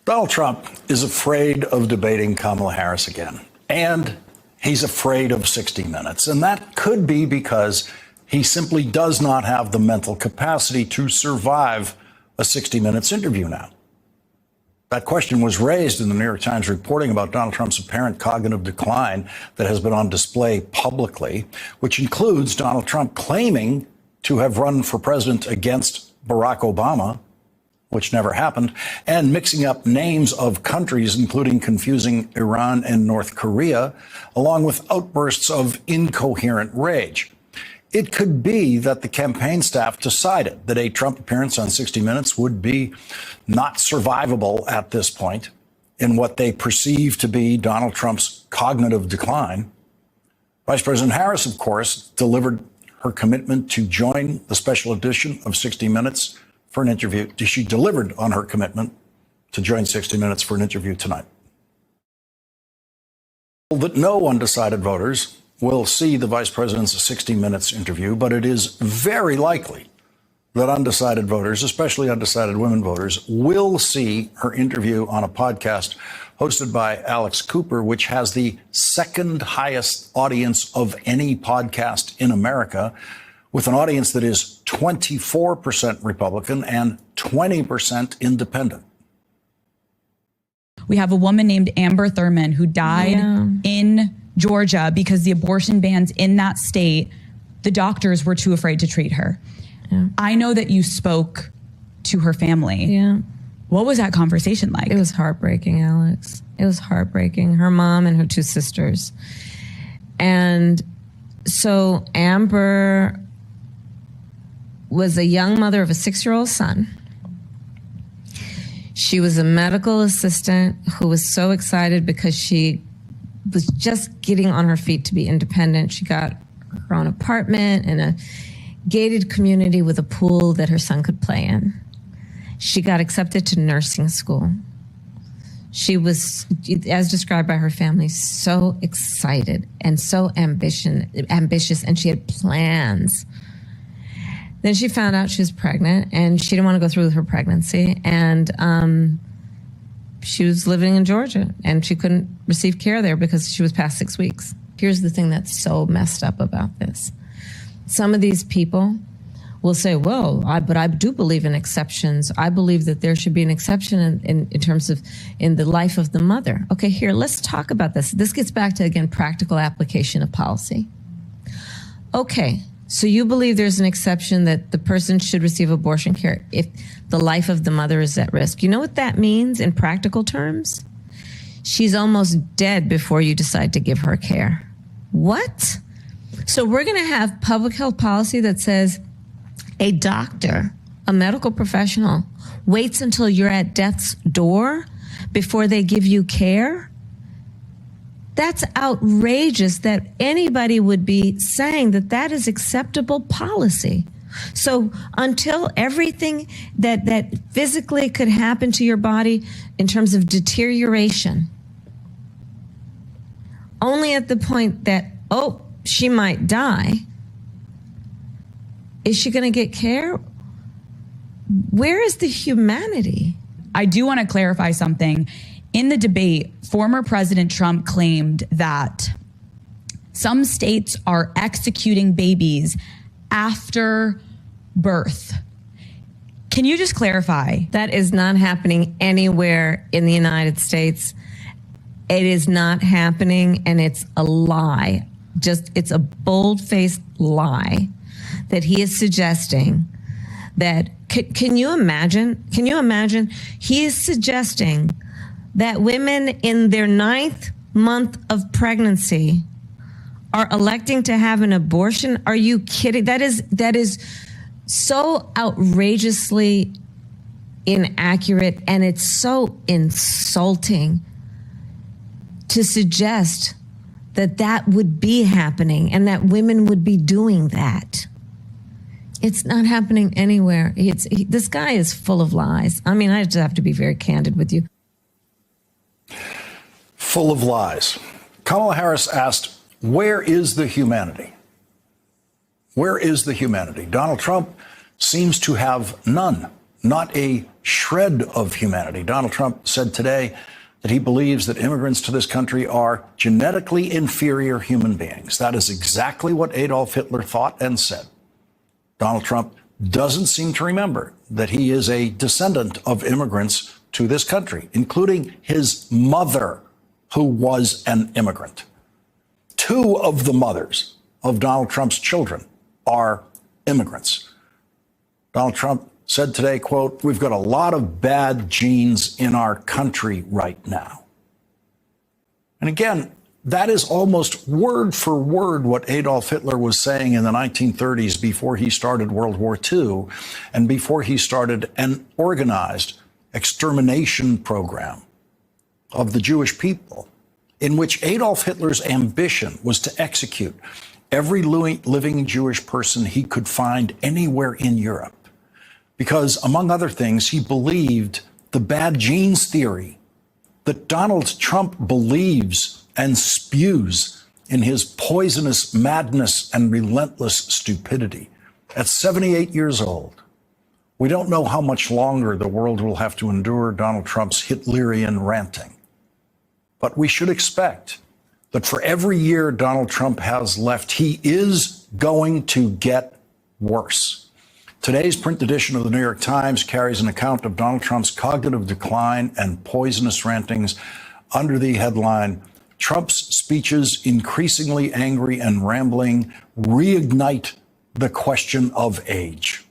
S5: Donald Trump is afraid of debating Kamala Harris again, and he's afraid of 60 Minutes, and that could be because he simply does not have the mental capacity to survive a 60 Minutes interview now. That question was raised in the New York Times reporting about Donald Trump's apparent cognitive decline that has been on display publicly, which includes Donald Trump claiming to have run for president against Barack Obama, which never happened, and mixing up names of countries, including confusing Iran and North Korea, along with outbursts of incoherent rage. It could be that the campaign staff decided that a Trump appearance on 60 Minutes would be not survivable at this point in what they perceive to be Donald Trump's cognitive decline. Vice President Harris, of course, delivered her commitment to join the special edition of 60 Minutes for an interview. She delivered on her commitment to join 60 Minutes for an interview tonight. That no undecided voters will see the vice president's 60 Minutes interview, but it is very likely that undecided voters, especially undecided women voters, will see her interview on a podcast hosted by Alex Cooper, which has the second highest audience of any podcast in America, with an audience that is 24% Republican and 20% independent.
S8: We have a woman named Amber Thurman who died in Georgia because the abortion bans in that state, the doctors were too afraid to treat her. Yeah. I know that you spoke to her family.
S9: Yeah.
S8: What was that conversation like?
S9: It was heartbreaking, Alex. It was heartbreaking. Her mom and her two sisters. And so Amber was a young mother of a 6-year-old son. She was a medical assistant who was so excited because she was just getting on her feet to be independent. She got her own apartment in a gated community with a pool that her son could play in. She got accepted to nursing school. She was, as described by her family, so excited and so ambitious, and she had plans. Then she found out she was pregnant, and she didn't want to go through with her pregnancy, and she was living in Georgia, and she couldn't receive care there because she was past 6 weeks. Here's the thing that's so messed up about this. Some of these people will say, well, but I do believe in exceptions. I believe that there should be an exception in terms of in the life of the mother. Okay, here, let's talk about this. This gets back to, again, practical application of policy. Okay, so you believe there's an exception that the person should receive abortion care if the life of the mother is at risk. You know what that means in practical terms? She's almost dead before you decide to give her care. What? So we're going to have public health policy that says a doctor, a medical professional, waits until you're at death's door before they give you care? That's outrageous that anybody would be saying that that is acceptable policy. So until everything that physically could happen to your body in terms of deterioration, only at the point that, oh, she might die, is she going to get care? Where is the humanity?
S8: I do want to clarify something. In the debate, former President Trump claimed that some states are executing babies after birth. Can you just clarify?
S9: That is not happening anywhere in the United States. It is not happening, and it's a lie. It's a bold-faced lie that he is suggesting that, can you imagine? Can you imagine? He is suggesting that women in their 9th month of pregnancy are electing to have an abortion. Are you kidding? That is so outrageously inaccurate, and it's so insulting to suggest that that would be happening and that women would be doing that. It's not happening anywhere. This guy is full of lies. I mean, I just have to be very candid with you.
S5: Full of lies. Kamala Harris asked, where is the humanity? Where is the humanity? Donald Trump seems to have none, not a shred of humanity. Donald Trump said today that he believes that immigrants to this country are genetically inferior human beings. That is exactly what Adolf Hitler thought and said. Donald Trump doesn't seem to remember that he is a descendant of immigrants to this country, including his mother, who was an immigrant. 2 of the mothers of Donald Trump's children are immigrants. Donald Trump said today, quote, we've got a lot of bad genes in our country right now. And again, that is almost word for word what Adolf Hitler was saying in the 1930s before he started World War II and before he started an organized extermination program of the Jewish people, in which Adolf Hitler's ambition was to execute every living Jewish person he could find anywhere in Europe. Because, among other things, he believed the bad genes theory that Donald Trump believes and spews in his poisonous madness and relentless stupidity. At 78 years old, we don't know how much longer the world will have to endure Donald Trump's Hitlerian ranting. But we should expect that for every year Donald Trump has left, he is going to get worse. Today's print edition of the New York Times carries an account of Donald Trump's cognitive decline and poisonous rantings under the headline, Trump's speeches, increasingly angry and rambling, reignite the question of age.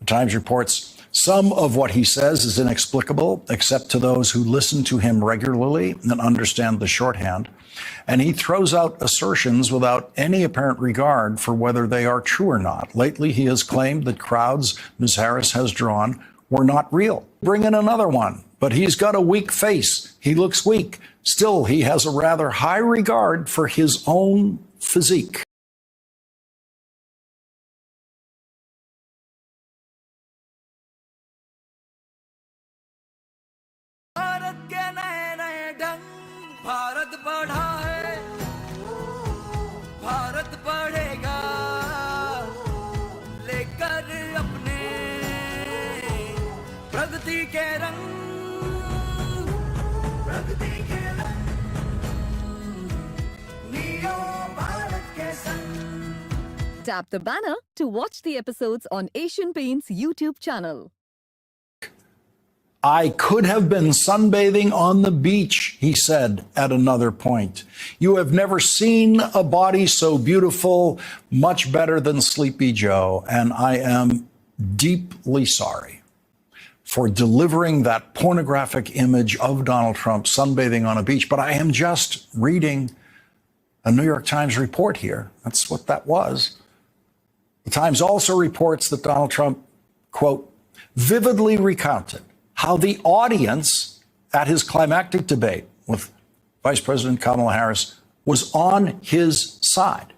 S5: The Times reports some of what he says is inexplicable, except to those who listen to him regularly and understand the shorthand. And he throws out assertions without any apparent regard for whether they are true or not. Lately, he has claimed that crowds Ms. Harris has drawn were not real. Bring in another one. But he's got a weak face. He looks weak. Still, he has a rather high regard for his own physique.
S10: Bharat बढ़ा है, भारत बढ़ेगा, लेकर अपने प्रगति के रंग, प्रगति के रंग, neo Bharat के संग.
S11: Tap the banner to watch the episodes on Asian Paints YouTube channel.
S5: I could have been sunbathing on the beach, he said at another point. You have never seen a body so beautiful, much better than Sleepy Joe, and I am deeply sorry for delivering that pornographic image of Donald Trump sunbathing on a beach. But I am just reading a New York Times report here. That's what that was. The Times also reports that Donald Trump, quote, vividly recounted how the audience at his climactic debate with Vice President Kamala Harris was on his side,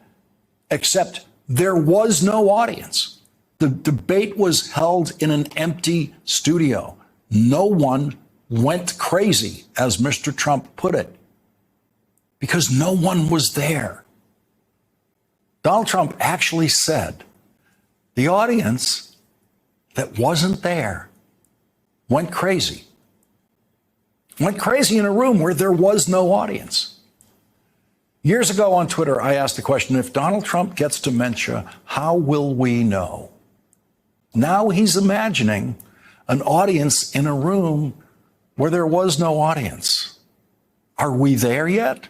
S5: except there was no audience. The debate was held in an empty studio. No one went crazy, as Mr. Trump put it, because no one was there. Donald Trump actually said the audience that wasn't there went crazy. Went crazy in a room where there was no audience. Years ago on Twitter, I asked the question, if Donald Trump gets dementia, how will we know? Now he's imagining an audience in a room where there was no audience. Are we there yet?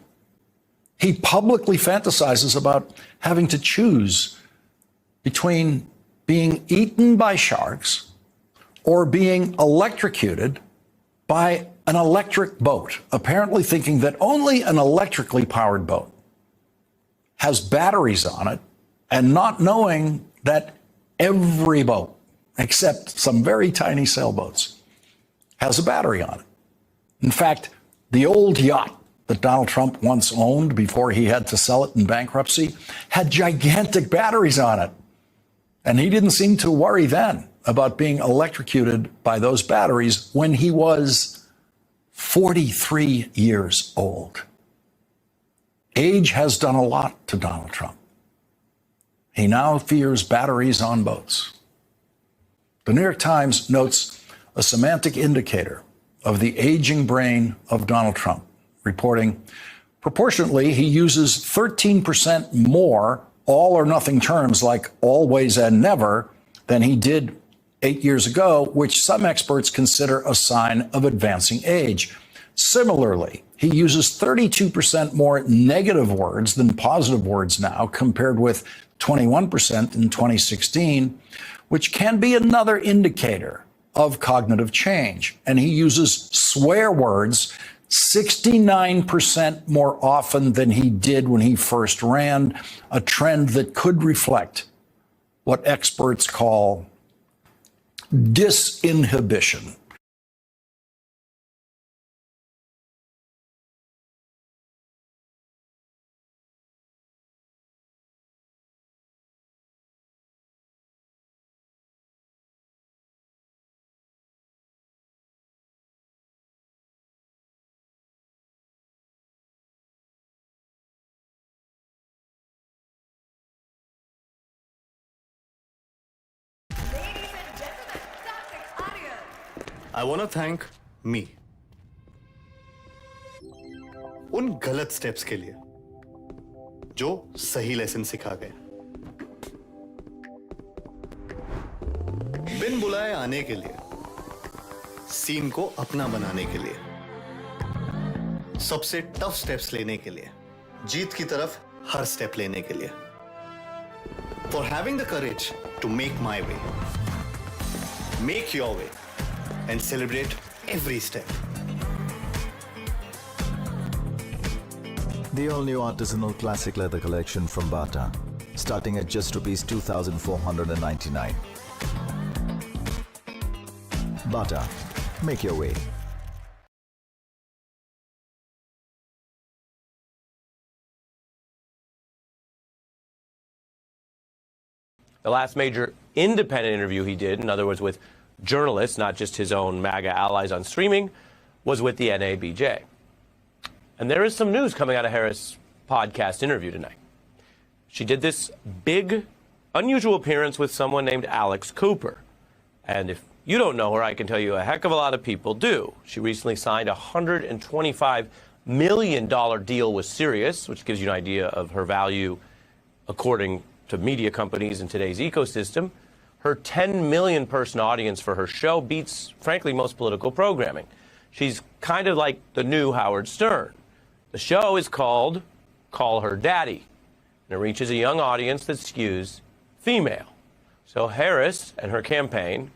S5: He publicly fantasizes about having to choose between being eaten by sharks or being electrocuted by an electric boat, apparently thinking that only an electrically powered boat has batteries on it, and not knowing that every boat, except some very tiny sailboats, has a battery on it. In fact, the old yacht that Donald Trump once owned before he had to sell it in bankruptcy had gigantic batteries on it. And he didn't seem to worry then about being electrocuted by those batteries when he was 43 years old. Age has done a lot to Donald Trump. He now fears batteries on boats. The New York Times notes a semantic indicator of the aging brain of Donald Trump, reporting, proportionately, he uses 13% more all or nothing terms like always and never than he did 8 years ago, which some experts consider a sign of advancing age. Similarly, he uses 32% more negative words than positive words now, compared with 21% in 2016, which can be another indicator of cognitive change. And he uses swear words 69% more often than he did when he first ran, a trend that could reflect what experts call disinhibition.
S12: I want to thank me. उन गलत steps के लिए जो सही lesson सिखा गए. बुलाए आने के लिए, सीन को अपना बनाने के लिए, सबसे टफ स्टेप्स लेने के लिए, जीत की तरफ हर स्टेप लेने के लिए. For having the courage to make my way, make your way, and celebrate every step.
S13: The all-new artisanal classic leather collection from Bata, starting at just rupees 2,499. Bata, make your way.
S14: The last major independent interview he did, in other words, with journalists, not just his own MAGA allies on streaming, was with the NABJ. And there is some news coming out of Harris' podcast interview tonight. She did this big, unusual appearance with someone named Alex Cooper. And if you don't know her, I can tell you a heck of a lot of people do. She recently signed a $125 million deal with Sirius, which gives you an idea of her value according to media companies in today's ecosystem. Her 10 million person audience for her show beats, frankly, most political programming. She's kind of like the new Howard Stern. The show is called Call Her Daddy, and it reaches a young audience that skews female. So Harris and her campaign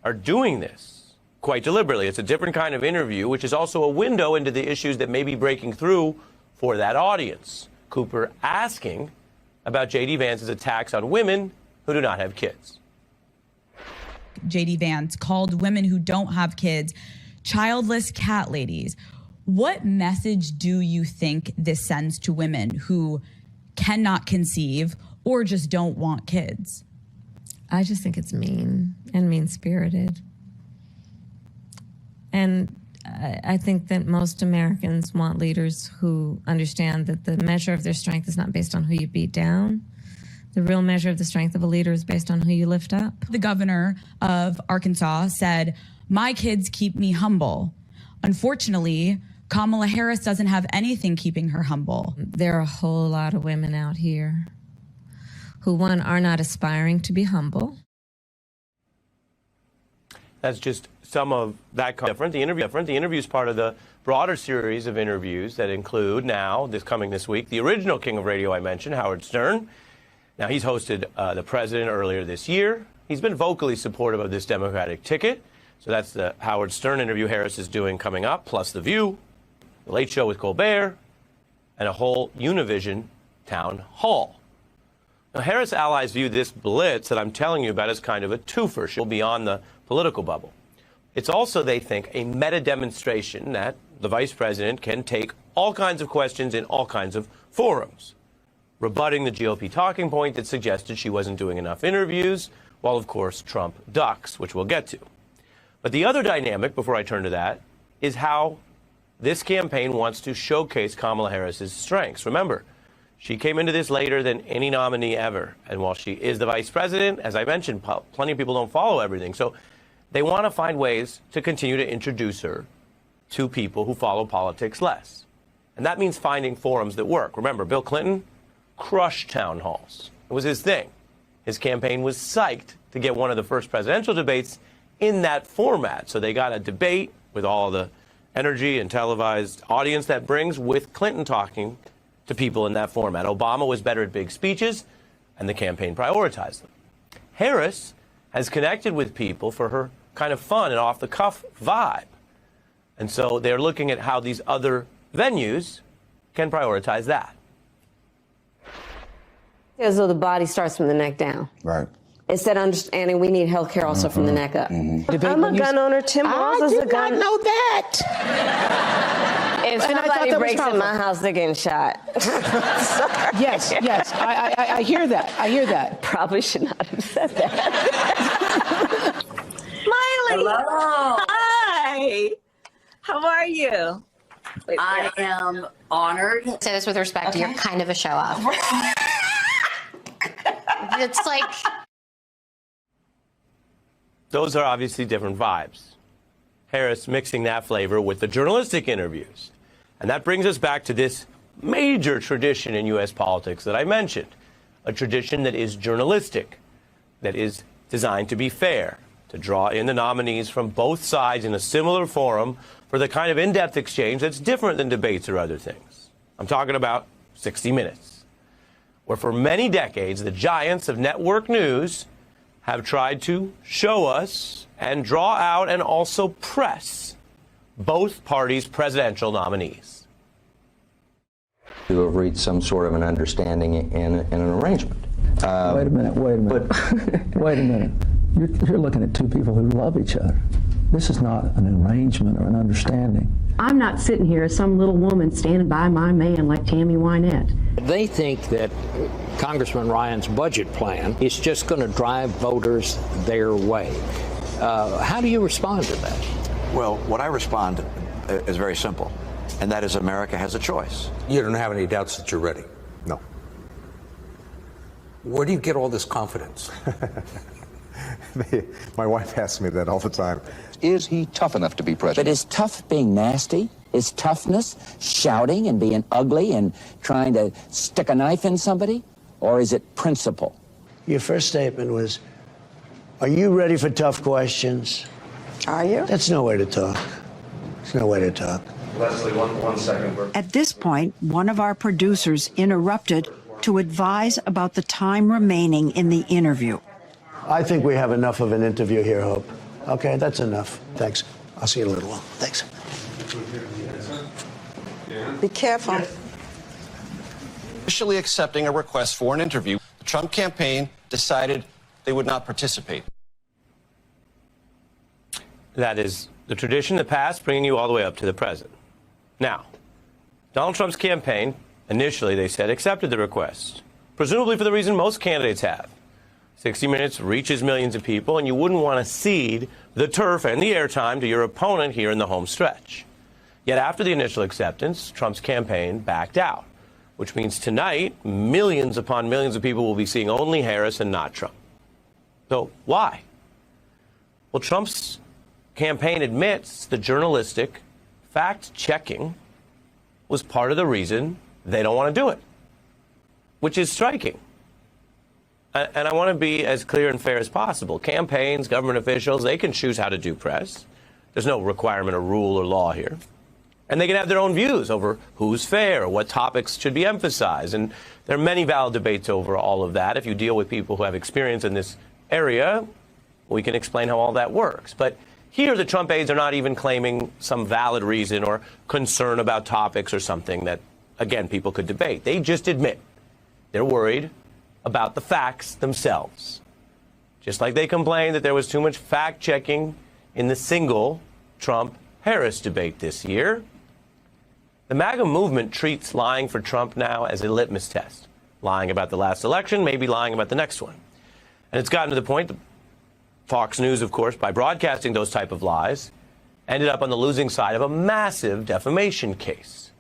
S14: are doing this quite deliberately. It's a different kind of interview, which is also a window into the issues that may be breaking through for that audience. Cooper asking about J.D. Vance's attacks on women who do not have kids.
S8: J.D. Vance called women who don't have kids childless cat ladies. What message do you think this sends to women who cannot conceive or just don't want kids?
S9: I just think it's mean and mean-spirited. And I think that most Americans want leaders who understand that the measure of their strength is not based on who you beat down. The real measure of the strength of a leader is based on who you lift up.
S8: The governor of Arkansas said, "My kids keep me humble." Unfortunately, Kamala Harris doesn't have anything keeping her humble.
S9: There are a whole lot of women out here who, one, are not aspiring to be humble.
S14: That's just some of that different. The interview is part of the broader series of interviews that include now, this week, the original king of radio I mentioned, Howard Stern. Now, he's hosted the president earlier this year. He's been vocally supportive of this Democratic ticket. So that's the Howard Stern interview Harris is doing coming up, plus The View, The Late Show with Colbert, and a whole Univision town hall. Now, Harris allies view this blitz that I'm telling you about as kind of a twofer. She'll be beyond the political bubble. It's also, they think, a meta demonstration that the vice president can take all kinds of questions in all kinds of forums, rebutting the GOP talking point that suggested she wasn't doing enough interviews, while, of course, Trump ducks, which we'll get to. But the other dynamic, before I turn to that, is how this campaign wants to showcase Kamala Harris's strengths. Remember, she came into this later than any nominee ever. And while she is the vice president, as I mentioned, plenty of people don't follow everything. So they want to find ways to continue to introduce her to people who follow politics less. And that means finding forums that work. Remember, Bill Clinton crushed town halls. It was his thing. His campaign was psyched to get one of the first presidential debates in that format. So they got a debate with all the energy and televised audience that brings, with Clinton talking to people in that format. Obama was better at big speeches, and the campaign prioritized them. Harris has connected with people for her kind of fun and off-the-cuff vibe. And so they're looking at how these other venues can prioritize that.
S15: As though the body starts from the neck down.
S16: Right.
S15: Instead of understanding we need health care also from the neck up. I'm a gun owner. Tim Walz is a gun.
S16: I did not know that.
S15: If somebody breaks in my house, they're getting shot.
S16: Yes, yes. I hear that. I hear that.
S15: Probably should not have said that.
S17: Miley.
S15: Hello.
S17: Hi. How are you?
S18: I am honored. Say this with respect.
S17: Okay.
S18: You're kind of a show off. It's like.
S14: Those are obviously different vibes. Harris mixing that flavor with the journalistic interviews. And that brings us back to this major tradition in U.S. politics that I mentioned, a tradition that is journalistic, that is designed to be fair, to draw in the nominees from both sides in a similar forum for the kind of in-depth exchange that's different than debates or other things. I'm talking about 60 Minutes, where for many decades, the giants of network news have tried to show us and draw out and also press both parties' presidential nominees.
S19: To have reached some sort of an understanding and an arrangement.
S20: Wait a minute. Wait a minute. You're looking at two people who love each other. This is not an arrangement or an understanding.
S21: I'm not sitting here as some little woman standing by my man like Tammy Wynette.
S22: They think that Congressman Ryan's budget plan is just going to drive voters their way. How do you respond to that?
S23: Well, what I respond is very simple, and that is America has a choice.
S24: You don't have any doubts that you're ready?
S23: No.
S24: Where do you get all this confidence?
S25: My wife asks me that all the time.
S26: Is he tough enough to be president? But is tough being nasty? Is toughness shouting and being ugly and trying to stick a knife in somebody? Or is it principle?
S3: Your first statement was, are you ready for tough questions?
S2: Are you?
S3: That's no way to talk. It's no way to talk.
S27: Leslie, one second.
S2: At this point, one of our producers interrupted to advise about the time remaining in the interview.
S3: I think we have enough of an interview here, Hope. Okay, that's enough. Thanks. I'll see you in a little while. Thanks.
S2: Be careful.
S28: Officially accepting a request for an interview, the Trump campaign decided they would not participate.
S14: That is the tradition of the past, bringing you all the way up to the present. Now, Donald Trump's campaign, initially, they said, accepted the request, presumably for the reason most candidates have. 60 Minutes reaches millions of people, and you wouldn't want to cede the turf and the airtime to your opponent here in the home stretch. Yet after the initial acceptance, Trump's campaign backed out, which means tonight, millions upon millions of people will be seeing only Harris and not Trump. So why? Well, Trump's campaign admits the journalistic fact-checking was part of the reason they don't want to do it, which is striking. And I want to be as clear and fair as possible. Campaigns, government officials, they can choose how to do press. There's no requirement or rule or law here. And they can have their own views over who's fair, what topics should be emphasized. And there are many valid debates over all of that. If you deal with people who have experience in this area, we can explain how all that works. But here, the Trump aides are not even claiming some valid reason or concern about topics or something that, again, people could debate. They just admit they're worried about the facts themselves. Just like they complained that there was too much fact-checking in the single Trump-Harris debate this year. The MAGA movement treats lying for Trump now as a litmus test. Lying about the last election, maybe lying about the next one. And it's gotten to the point that Fox News, of course, by broadcasting those type of lies, ended up on the losing side of a massive defamation case.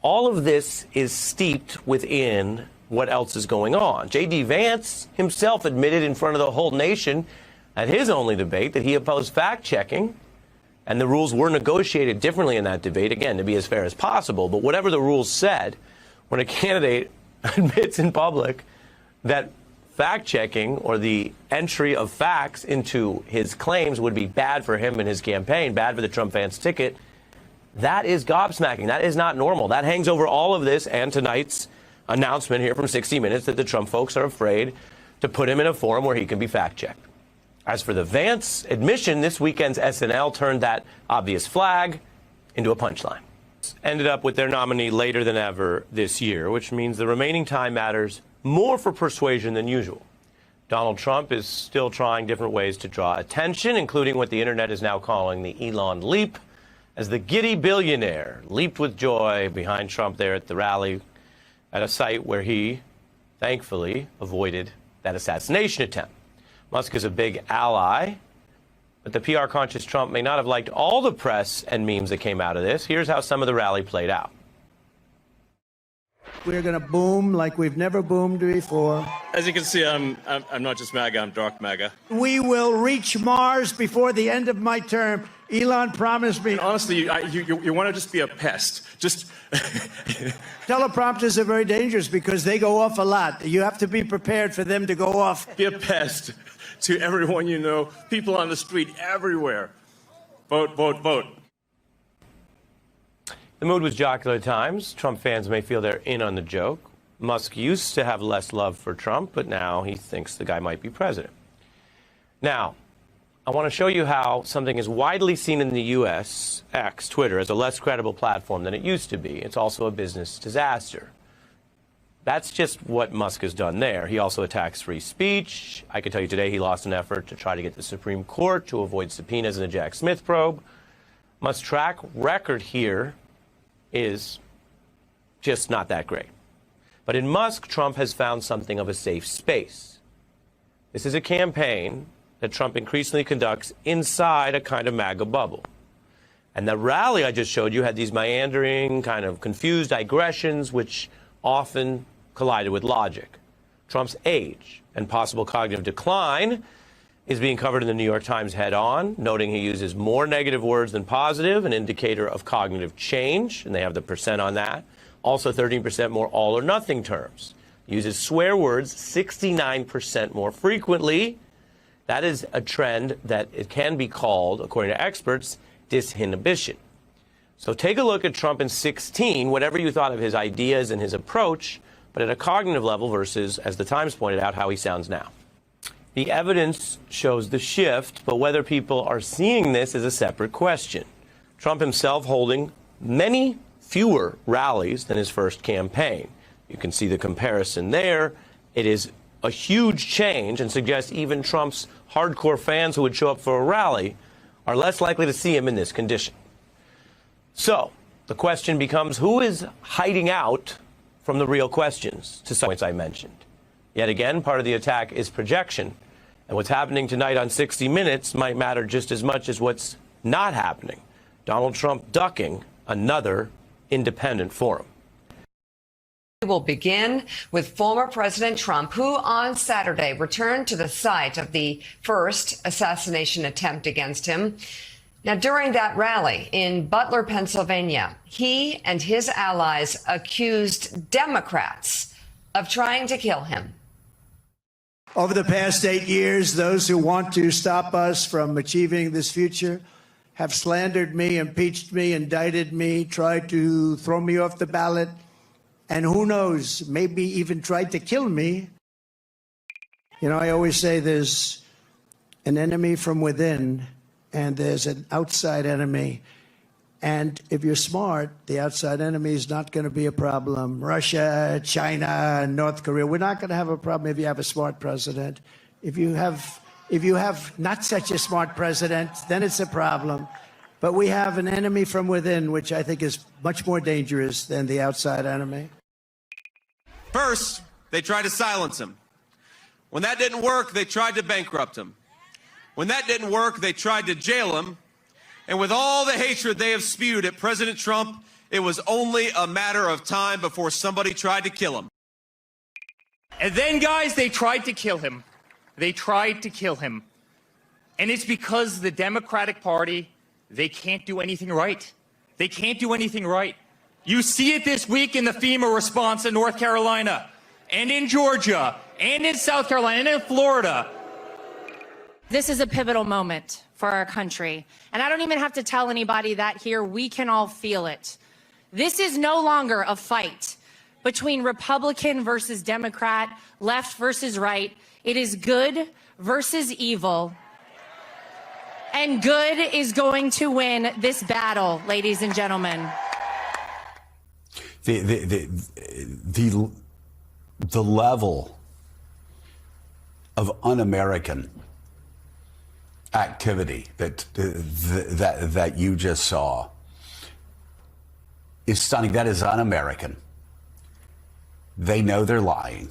S14: All of this is steeped within what else is going on. J.D. Vance himself admitted in front of the whole nation at his only debate that he opposed fact-checking, and the rules were negotiated differently in that debate, again, to be as fair as possible. But whatever the rules said, when a candidate admits in public that fact-checking or the entry of facts into his claims would be bad for him and his campaign, bad for the Trump-Vance ticket, that is gobsmacking. That is not normal. That hangs over all of this and tonight's announcement here from 60 Minutes that the Trump folks are afraid to put him in a forum where he can be fact-checked. As for the Vance admission, this weekend's SNL turned that obvious flag into a punchline. Ended up with their nominee later than ever this year, which means the remaining time matters more for persuasion than usual. Donald Trump is still trying different ways to draw attention, including what the internet is now calling the Elon leap, as the giddy billionaire leaped with joy behind Trump there at the rally at a site where he, thankfully, avoided that assassination attempt. Musk is a big ally, but the PR-conscious Trump may not have liked all the press and memes that came out of this. Here's how some of the rally played out.
S3: We're going to boom like we've never boomed before.
S29: As you can see, I'm not just MAGA, I'm dark MAGA.
S3: We will reach Mars before the end of my term. Elon promised me.
S27: Honestly, you want to just be a pest. Just
S3: Teleprompters are very dangerous because they go off a lot. You have to be prepared for them to go off.
S27: be a pest to everyone you know, people on the street, everywhere. Vote, vote, vote.
S14: The mood was jocular at times. Trump fans may feel they're in on the joke. Musk used to have less love for Trump, but now he thinks the guy might be president. Now, I want to show you how something is widely seen in the U.S., X, Twitter, as a less credible platform than it used to be. It's also a business disaster. That's just what Musk has done there. He also attacks free speech. I can tell you today he lost an effort to try to get the Supreme Court to avoid subpoenas in the Jack Smith probe. Musk's track record here is just not that great. But in Musk, Trump has found something of a safe space. This is a campaign that Trump increasingly conducts inside a kind of MAGA bubble. And the rally I just showed you had these meandering, kind of confused digressions, which often collided with logic. Trump's age and possible cognitive decline is being covered in the New York Times head-on, noting he uses more negative words than positive, an indicator of cognitive change, and they have the percent on that. Also 13% more all or nothing terms. Uses swear words 69% more frequently. That is a trend that it can be called, according to experts, disinhibition. So take a look at Trump in 2016, whatever you thought of his ideas and his approach, but at a cognitive level versus, as the Times pointed out, how he sounds now. The evidence shows the shift, but whether people are seeing this is a separate question. Trump himself holding many fewer rallies than his first campaign. You can see the comparison there. It is a huge change and suggests even Trump's hardcore fans who would show up for a rally are less likely to see him in this condition. So the question becomes, who is hiding out from the real questions to some points I mentioned? Yet again, part of the attack is projection. And what's happening tonight on 60 Minutes might matter just as much as what's not happening. Donald Trump ducking another independent forum.
S1: We will begin with former President Trump, who on Saturday returned to the site of the first assassination attempt against him. Now, during that rally in Butler, Pennsylvania, he and his allies accused Democrats of trying to kill him.
S3: Over the past 8 years, those who want to stop us from achieving this future have slandered me, impeached me, indicted me, tried to throw me off the ballot, and who knows, maybe even tried to kill me. You know, I always say there's an enemy from within and there's an outside enemy. And if you're smart, the outside enemy is not going to be a problem. Russia, China, North Korea, we're not going to have a problem if you have a smart president. If you have not such a smart president, then it's a problem. But we have an enemy from within, which I think is much more dangerous than the outside enemy.
S28: First, they tried to silence him. When that didn't work, they tried to bankrupt him. When that didn't work, they tried to jail him. And with all the hatred they have spewed at President Trump, it was only a matter of time before somebody tried to kill him.
S4: And then, guys, they tried to kill him. They tried to kill him. And it's because the Democratic Party, they can't do anything right. They can't do anything right. You see it this week in the FEMA response in North Carolina, and in Georgia, and in South Carolina, and in Florida.
S5: This is a pivotal moment for our country. And I don't even have to tell anybody that here. We can all feel it. This is no longer a fight between Republican versus Democrat, left versus right. It is good versus evil. And good is going to win this battle, ladies and gentlemen.
S6: The level of un-American activity that you just saw is stunning. That is un-American. They know they're lying.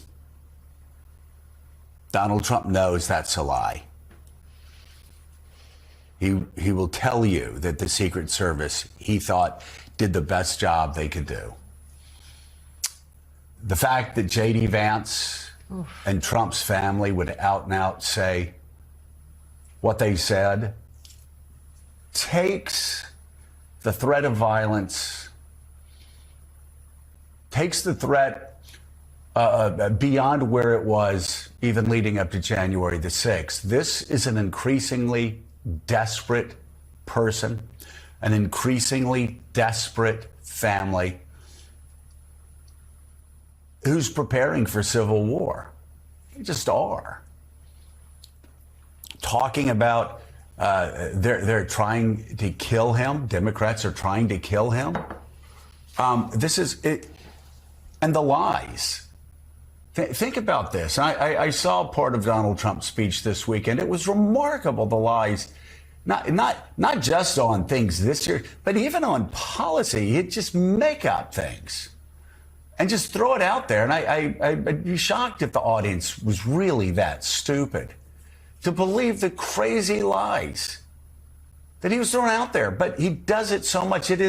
S6: Donald Trump knows that's a lie. He will tell you that the Secret Service, he thought, did the best job they could do. The fact that J.D. Vance and Trump's family would out and out say what they said takes the threat of violence, takes the threat beyond where it was even leading up to January the 6th. This is an increasingly desperate person, an increasingly desperate family who's preparing for civil war. They just are. Talking about they're trying to kill him. Democrats are trying to kill him. This is it, and the lies. Think about this. I saw part of Donald Trump's speech this weekend. It was remarkable, the lies, not just on things this year, but even on policy. He'd just make up things and just throw it out there. And I'd be shocked if the audience was really that stupid to believe the crazy lies that he was throwing out there. But he does it so much. It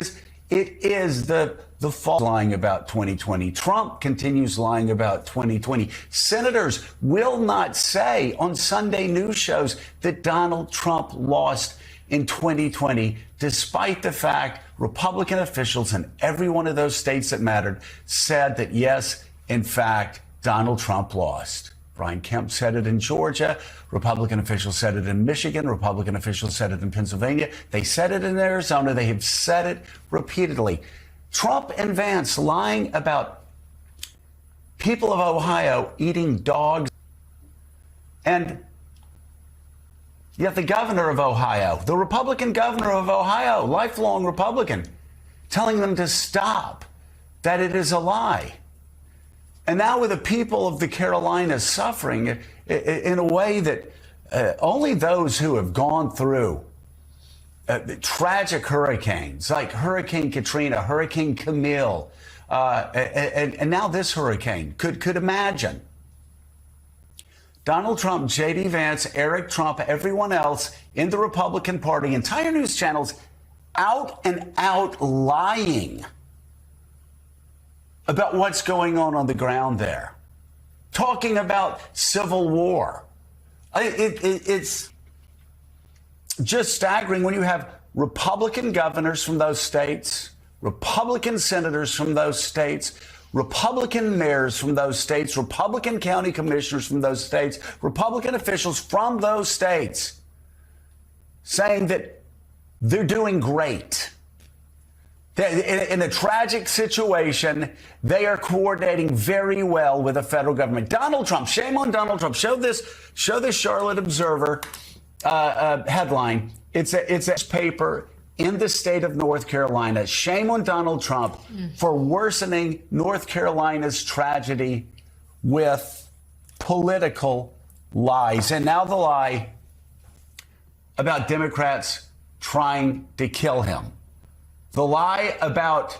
S6: is the false lying about 2020. Trump continues lying about 2020. Senators will not say on Sunday news shows that Donald Trump lost in 2020, despite the fact Republican officials in every one of those states that mattered said that, yes, in fact, Donald Trump lost. Brian Kemp said it in Georgia. Republican officials said it in Michigan. Republican officials said it in Pennsylvania. They said it in Arizona. They have said it repeatedly. Trump and Vance lying about people of Ohio eating dogs. And yet the governor of Ohio, the Republican governor of Ohio, lifelong Republican, telling them to stop, that it is a lie. And now with the people of the Carolinas suffering in a way that only those who have gone through tragic hurricanes like Hurricane Katrina, Hurricane Camille, and now this hurricane could imagine. Donald Trump, J.D. Vance, Eric Trump, everyone else in the Republican Party, entire news channels out and out lying about what's going on the ground there, talking about civil war. It's just staggering when you have Republican governors from those states, Republican senators from those states, Republican mayors from those states, Republican county commissioners from those states, Republican officials from those states saying that they're doing great. In a tragic situation, they are coordinating very well with the federal government. Donald Trump, shame on Donald Trump. Show this Charlotte Observer headline. It's a paper in the state of North Carolina. Shame on Donald Trump for worsening North Carolina's tragedy with political lies. And now the lie about Democrats trying to kill him. The lie about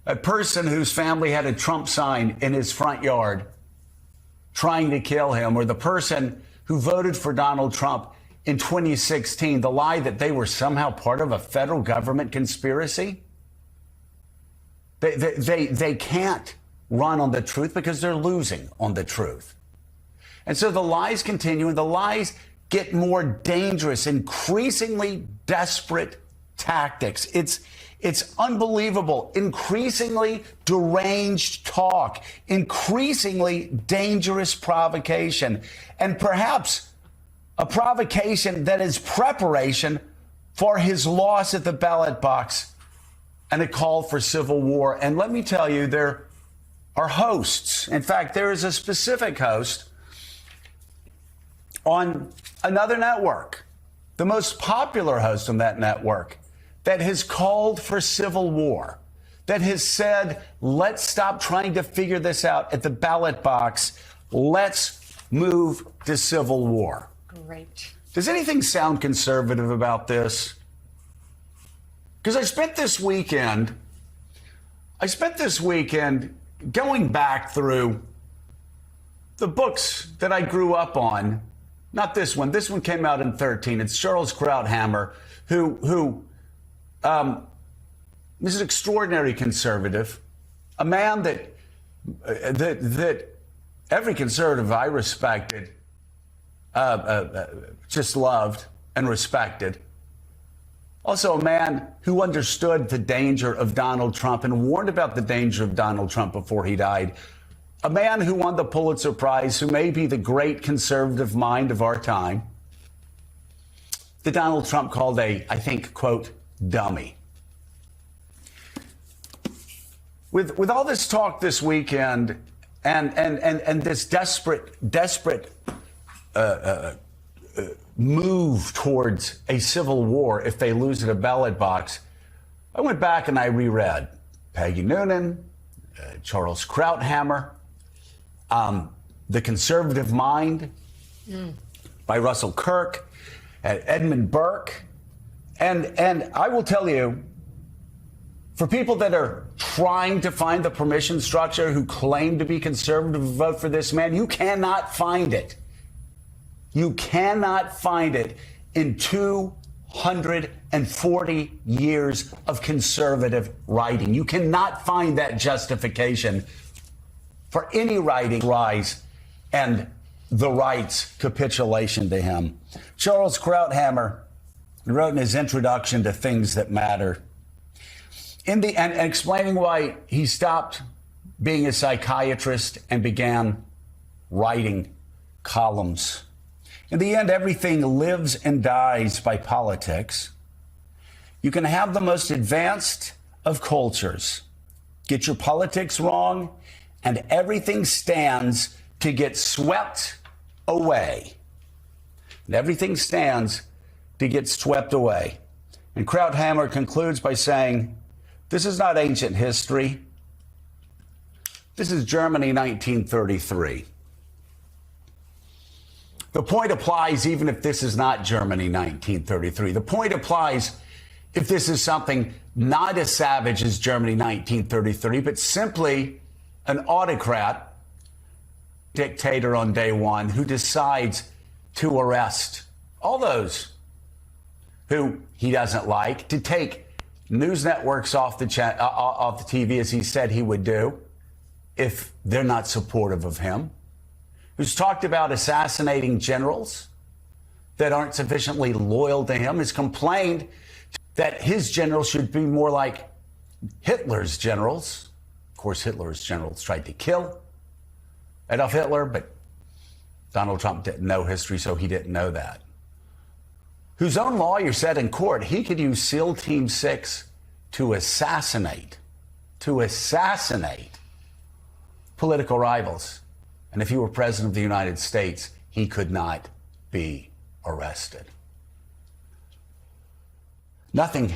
S6: a person whose family had a Trump sign in his front yard trying to kill him, or the person who voted for Donald Trump in 2016, the lie that they were somehow part of a federal government conspiracy. They can't run on the truth because they're losing on the truth. And so the lies continue, and the lies get more dangerous, increasingly desperate tactics. It's unbelievable. Increasingly deranged talk, increasingly dangerous provocation, and perhaps a provocation that is preparation for his loss at the ballot box and a call for civil war. And let me tell you, there are hosts. In fact, there is a specific host on another network, the most popular host on that network, that has called for civil war, that has said, let's stop trying to figure this out at the ballot box. Let's move to civil war.
S1: Great.
S6: Does anything sound conservative about this? Because I spent this weekend going back through the books that I grew up on. Not this one. This one came out in 2013. It's Charles Krauthammer, who is an extraordinary conservative, a man that every conservative I respected just loved and respected. Also, a man who understood the danger of Donald Trump and warned about the danger of Donald Trump before he died. A man who won the Pulitzer Prize, who may be the great conservative mind of our time, that Donald Trump called I think, quote, dummy. With all this talk this weekend and this desperate move towards a civil war if they lose at a ballot box, I went back and I reread Peggy Noonan, Charles Krauthammer, The Conservative Mind by Russell Kirk, Edmund Burke. And I will tell you, for people that are trying to find the permission structure who claim to be conservative vote for this man, you cannot find it. You cannot find it in 240 years of conservative writing. You cannot find that justification for any writing rise and the right's capitulation to him. Charles Krauthammer wrote in his introduction to Things That Matter, and explaining why he stopped being a psychiatrist and began writing columns. In the end, everything lives and dies by politics. You can have the most advanced of cultures, get your politics wrong, and everything stands to get swept away. And everything stands to get swept away. And Krauthammer concludes by saying, this is not ancient history. This is Germany 1933. The point applies even if this is not Germany 1933. The point applies if this is something not as savage as Germany 1933, but simply an autocrat, dictator on day one, who decides to arrest all those who he doesn't like, to take news networks off the TV, as he said he would do if they're not supportive of him, who's talked about assassinating generals that aren't sufficiently loyal to him, has complained that his generals should be more like Hitler's generals. Of course, Hitler's generals tried to kill Adolf Hitler, but Donald Trump didn't know history, so he didn't know that. Whose own lawyer said in court he could use SEAL Team 6 to assassinate political rivals. And if he were president of the United States, he could not be arrested. Nothing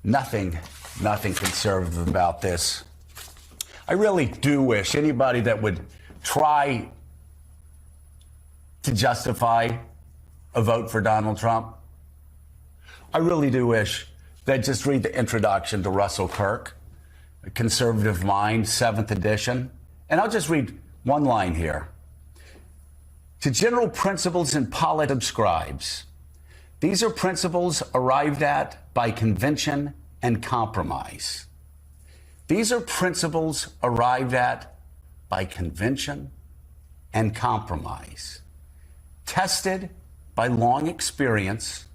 S6: conservative about this. I really do wish anybody that would try to justify a vote for Donald Trump, I really do wish they'd just read the introduction to Russell Kirk, A Conservative Mind, 7th edition. And I'll just read one line here. To general principles in politics subscribes. These are principles arrived at by convention and compromise. These are principles arrived at by convention and compromise, tested by long experience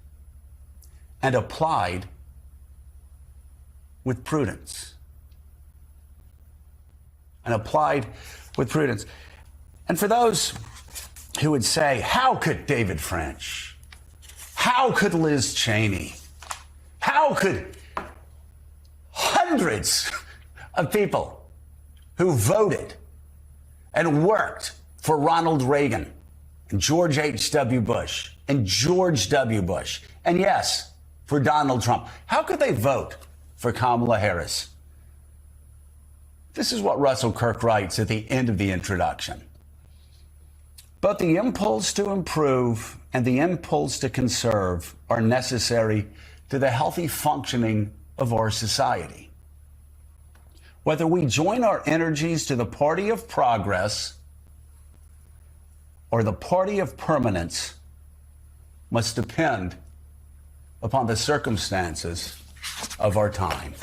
S6: and applied with prudence. And for those who would say, how could David French? How could Liz Cheney? How could hundreds of people who voted and worked for Ronald Reagan and George H.W. Bush and George W. Bush, and yes, for Donald Trump, how could they vote for Kamala Harris? This is what Russell Kirk writes at the end of the introduction. Both the impulse to improve and the impulse to conserve are necessary to the healthy functioning of our society. Whether we join our energies to the party of progress or the party of permanence must depend upon the circumstances of our time.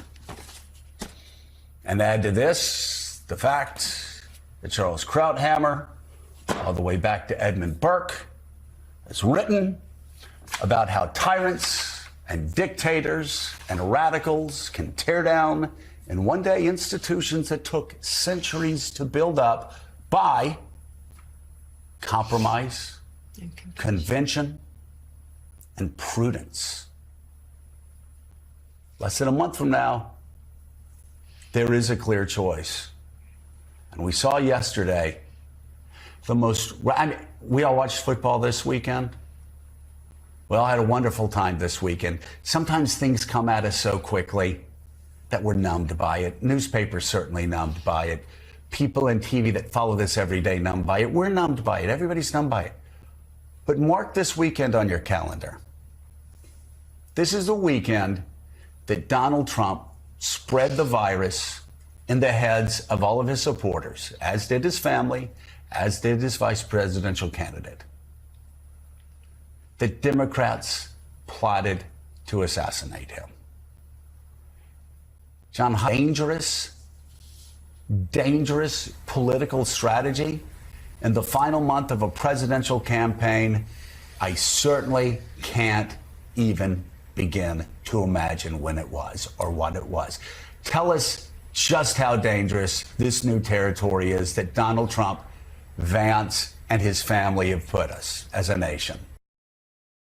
S6: And add to this the fact that Charles Krauthammer, all the way back to Edmund Burke, has written about how tyrants and dictators and radicals can tear down in one day institutions that took centuries to build up by compromise, convention, and prudence. Less than a month from now, there is a clear choice. And we saw yesterday we all watched football this weekend. We all had a wonderful time this weekend. Sometimes things come at us so quickly that we're numbed by it. Newspapers certainly numbed by it. People in TV that follow this every day numbed by it. We're numbed by it. Everybody's numbed by it. But mark this weekend on your calendar. This is the weekend that Donald Trump spread the virus in the heads of all of his supporters, as did his family, as did his vice presidential candidate. The Democrats plotted to assassinate him. John, dangerous political strategy in the final month of a presidential campaign. I certainly can't even begin to imagine when it was or what it was. Tell us just how dangerous this new territory is that Donald Trump, Vance, and his family have put us as a nation.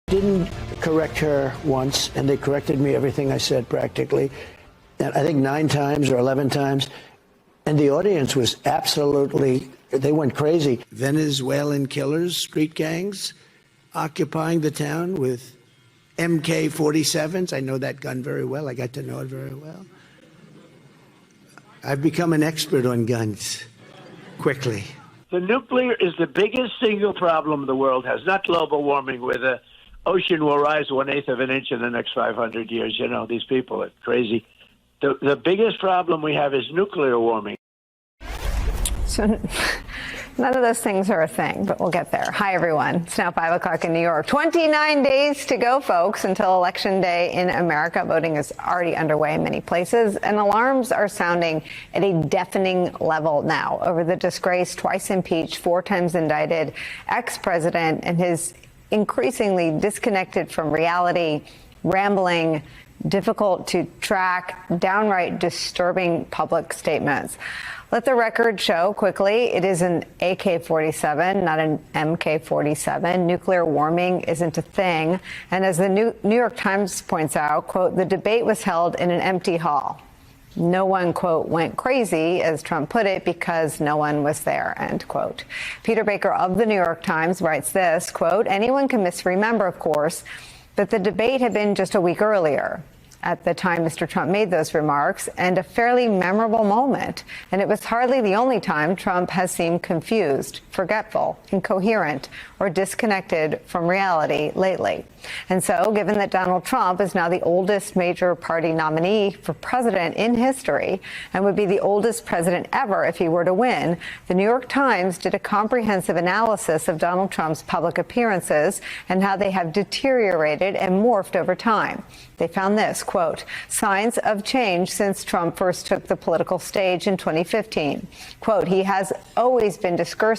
S7: Didn't correct her once, and they corrected me everything I said practically. And I think 9 times or 11 times. And the audience was absolutely, they went crazy.
S3: Venezuelan killers, street gangs, occupying the town with MK-47s. I know that gun very well. I got to know it very well. I've become an expert on guns quickly.
S8: The nuclear is the biggest single problem the world has, not global warming, where the ocean will rise 1/8 of an inch in the next 500 years. You know, these people are crazy. The biggest problem we have is nuclear warming.
S9: So none of those things are a thing, but we'll get there. Hi, everyone. It's now 5 o'clock in New York. 29 days to go, folks, until Election Day in America. Voting is already underway in many places, and alarms are sounding at a deafening level now over the disgraced, twice impeached, 4 times indicted ex-president and his increasingly disconnected from reality, rambling, difficult to track, downright disturbing public statements. Let the record show quickly it is an AK-47, not an MK-47. Nuclear warming isn't a thing. And as the New York Times points out, quote, the debate was held in an empty hall. No one, quote, went crazy, as Trump put it, because no one was there, end quote. Peter Baker of the New York Times writes this, quote, anyone can misremember, of course, but the debate had been just a week earlier at the time Mr. Trump made those remarks, and a fairly memorable moment. And it was hardly the only time Trump has seemed confused, forgetful, incoherent, or disconnected from reality lately. And so, given that Donald Trump is now the oldest major party nominee for president in history and would be the oldest president ever if he were to win, the New York Times did a comprehensive analysis of Donald Trump's public appearances and how they have deteriorated and morphed over time. They found this, quote, signs of change since Trump first took the political stage in 2015. Quote, he has always been discursive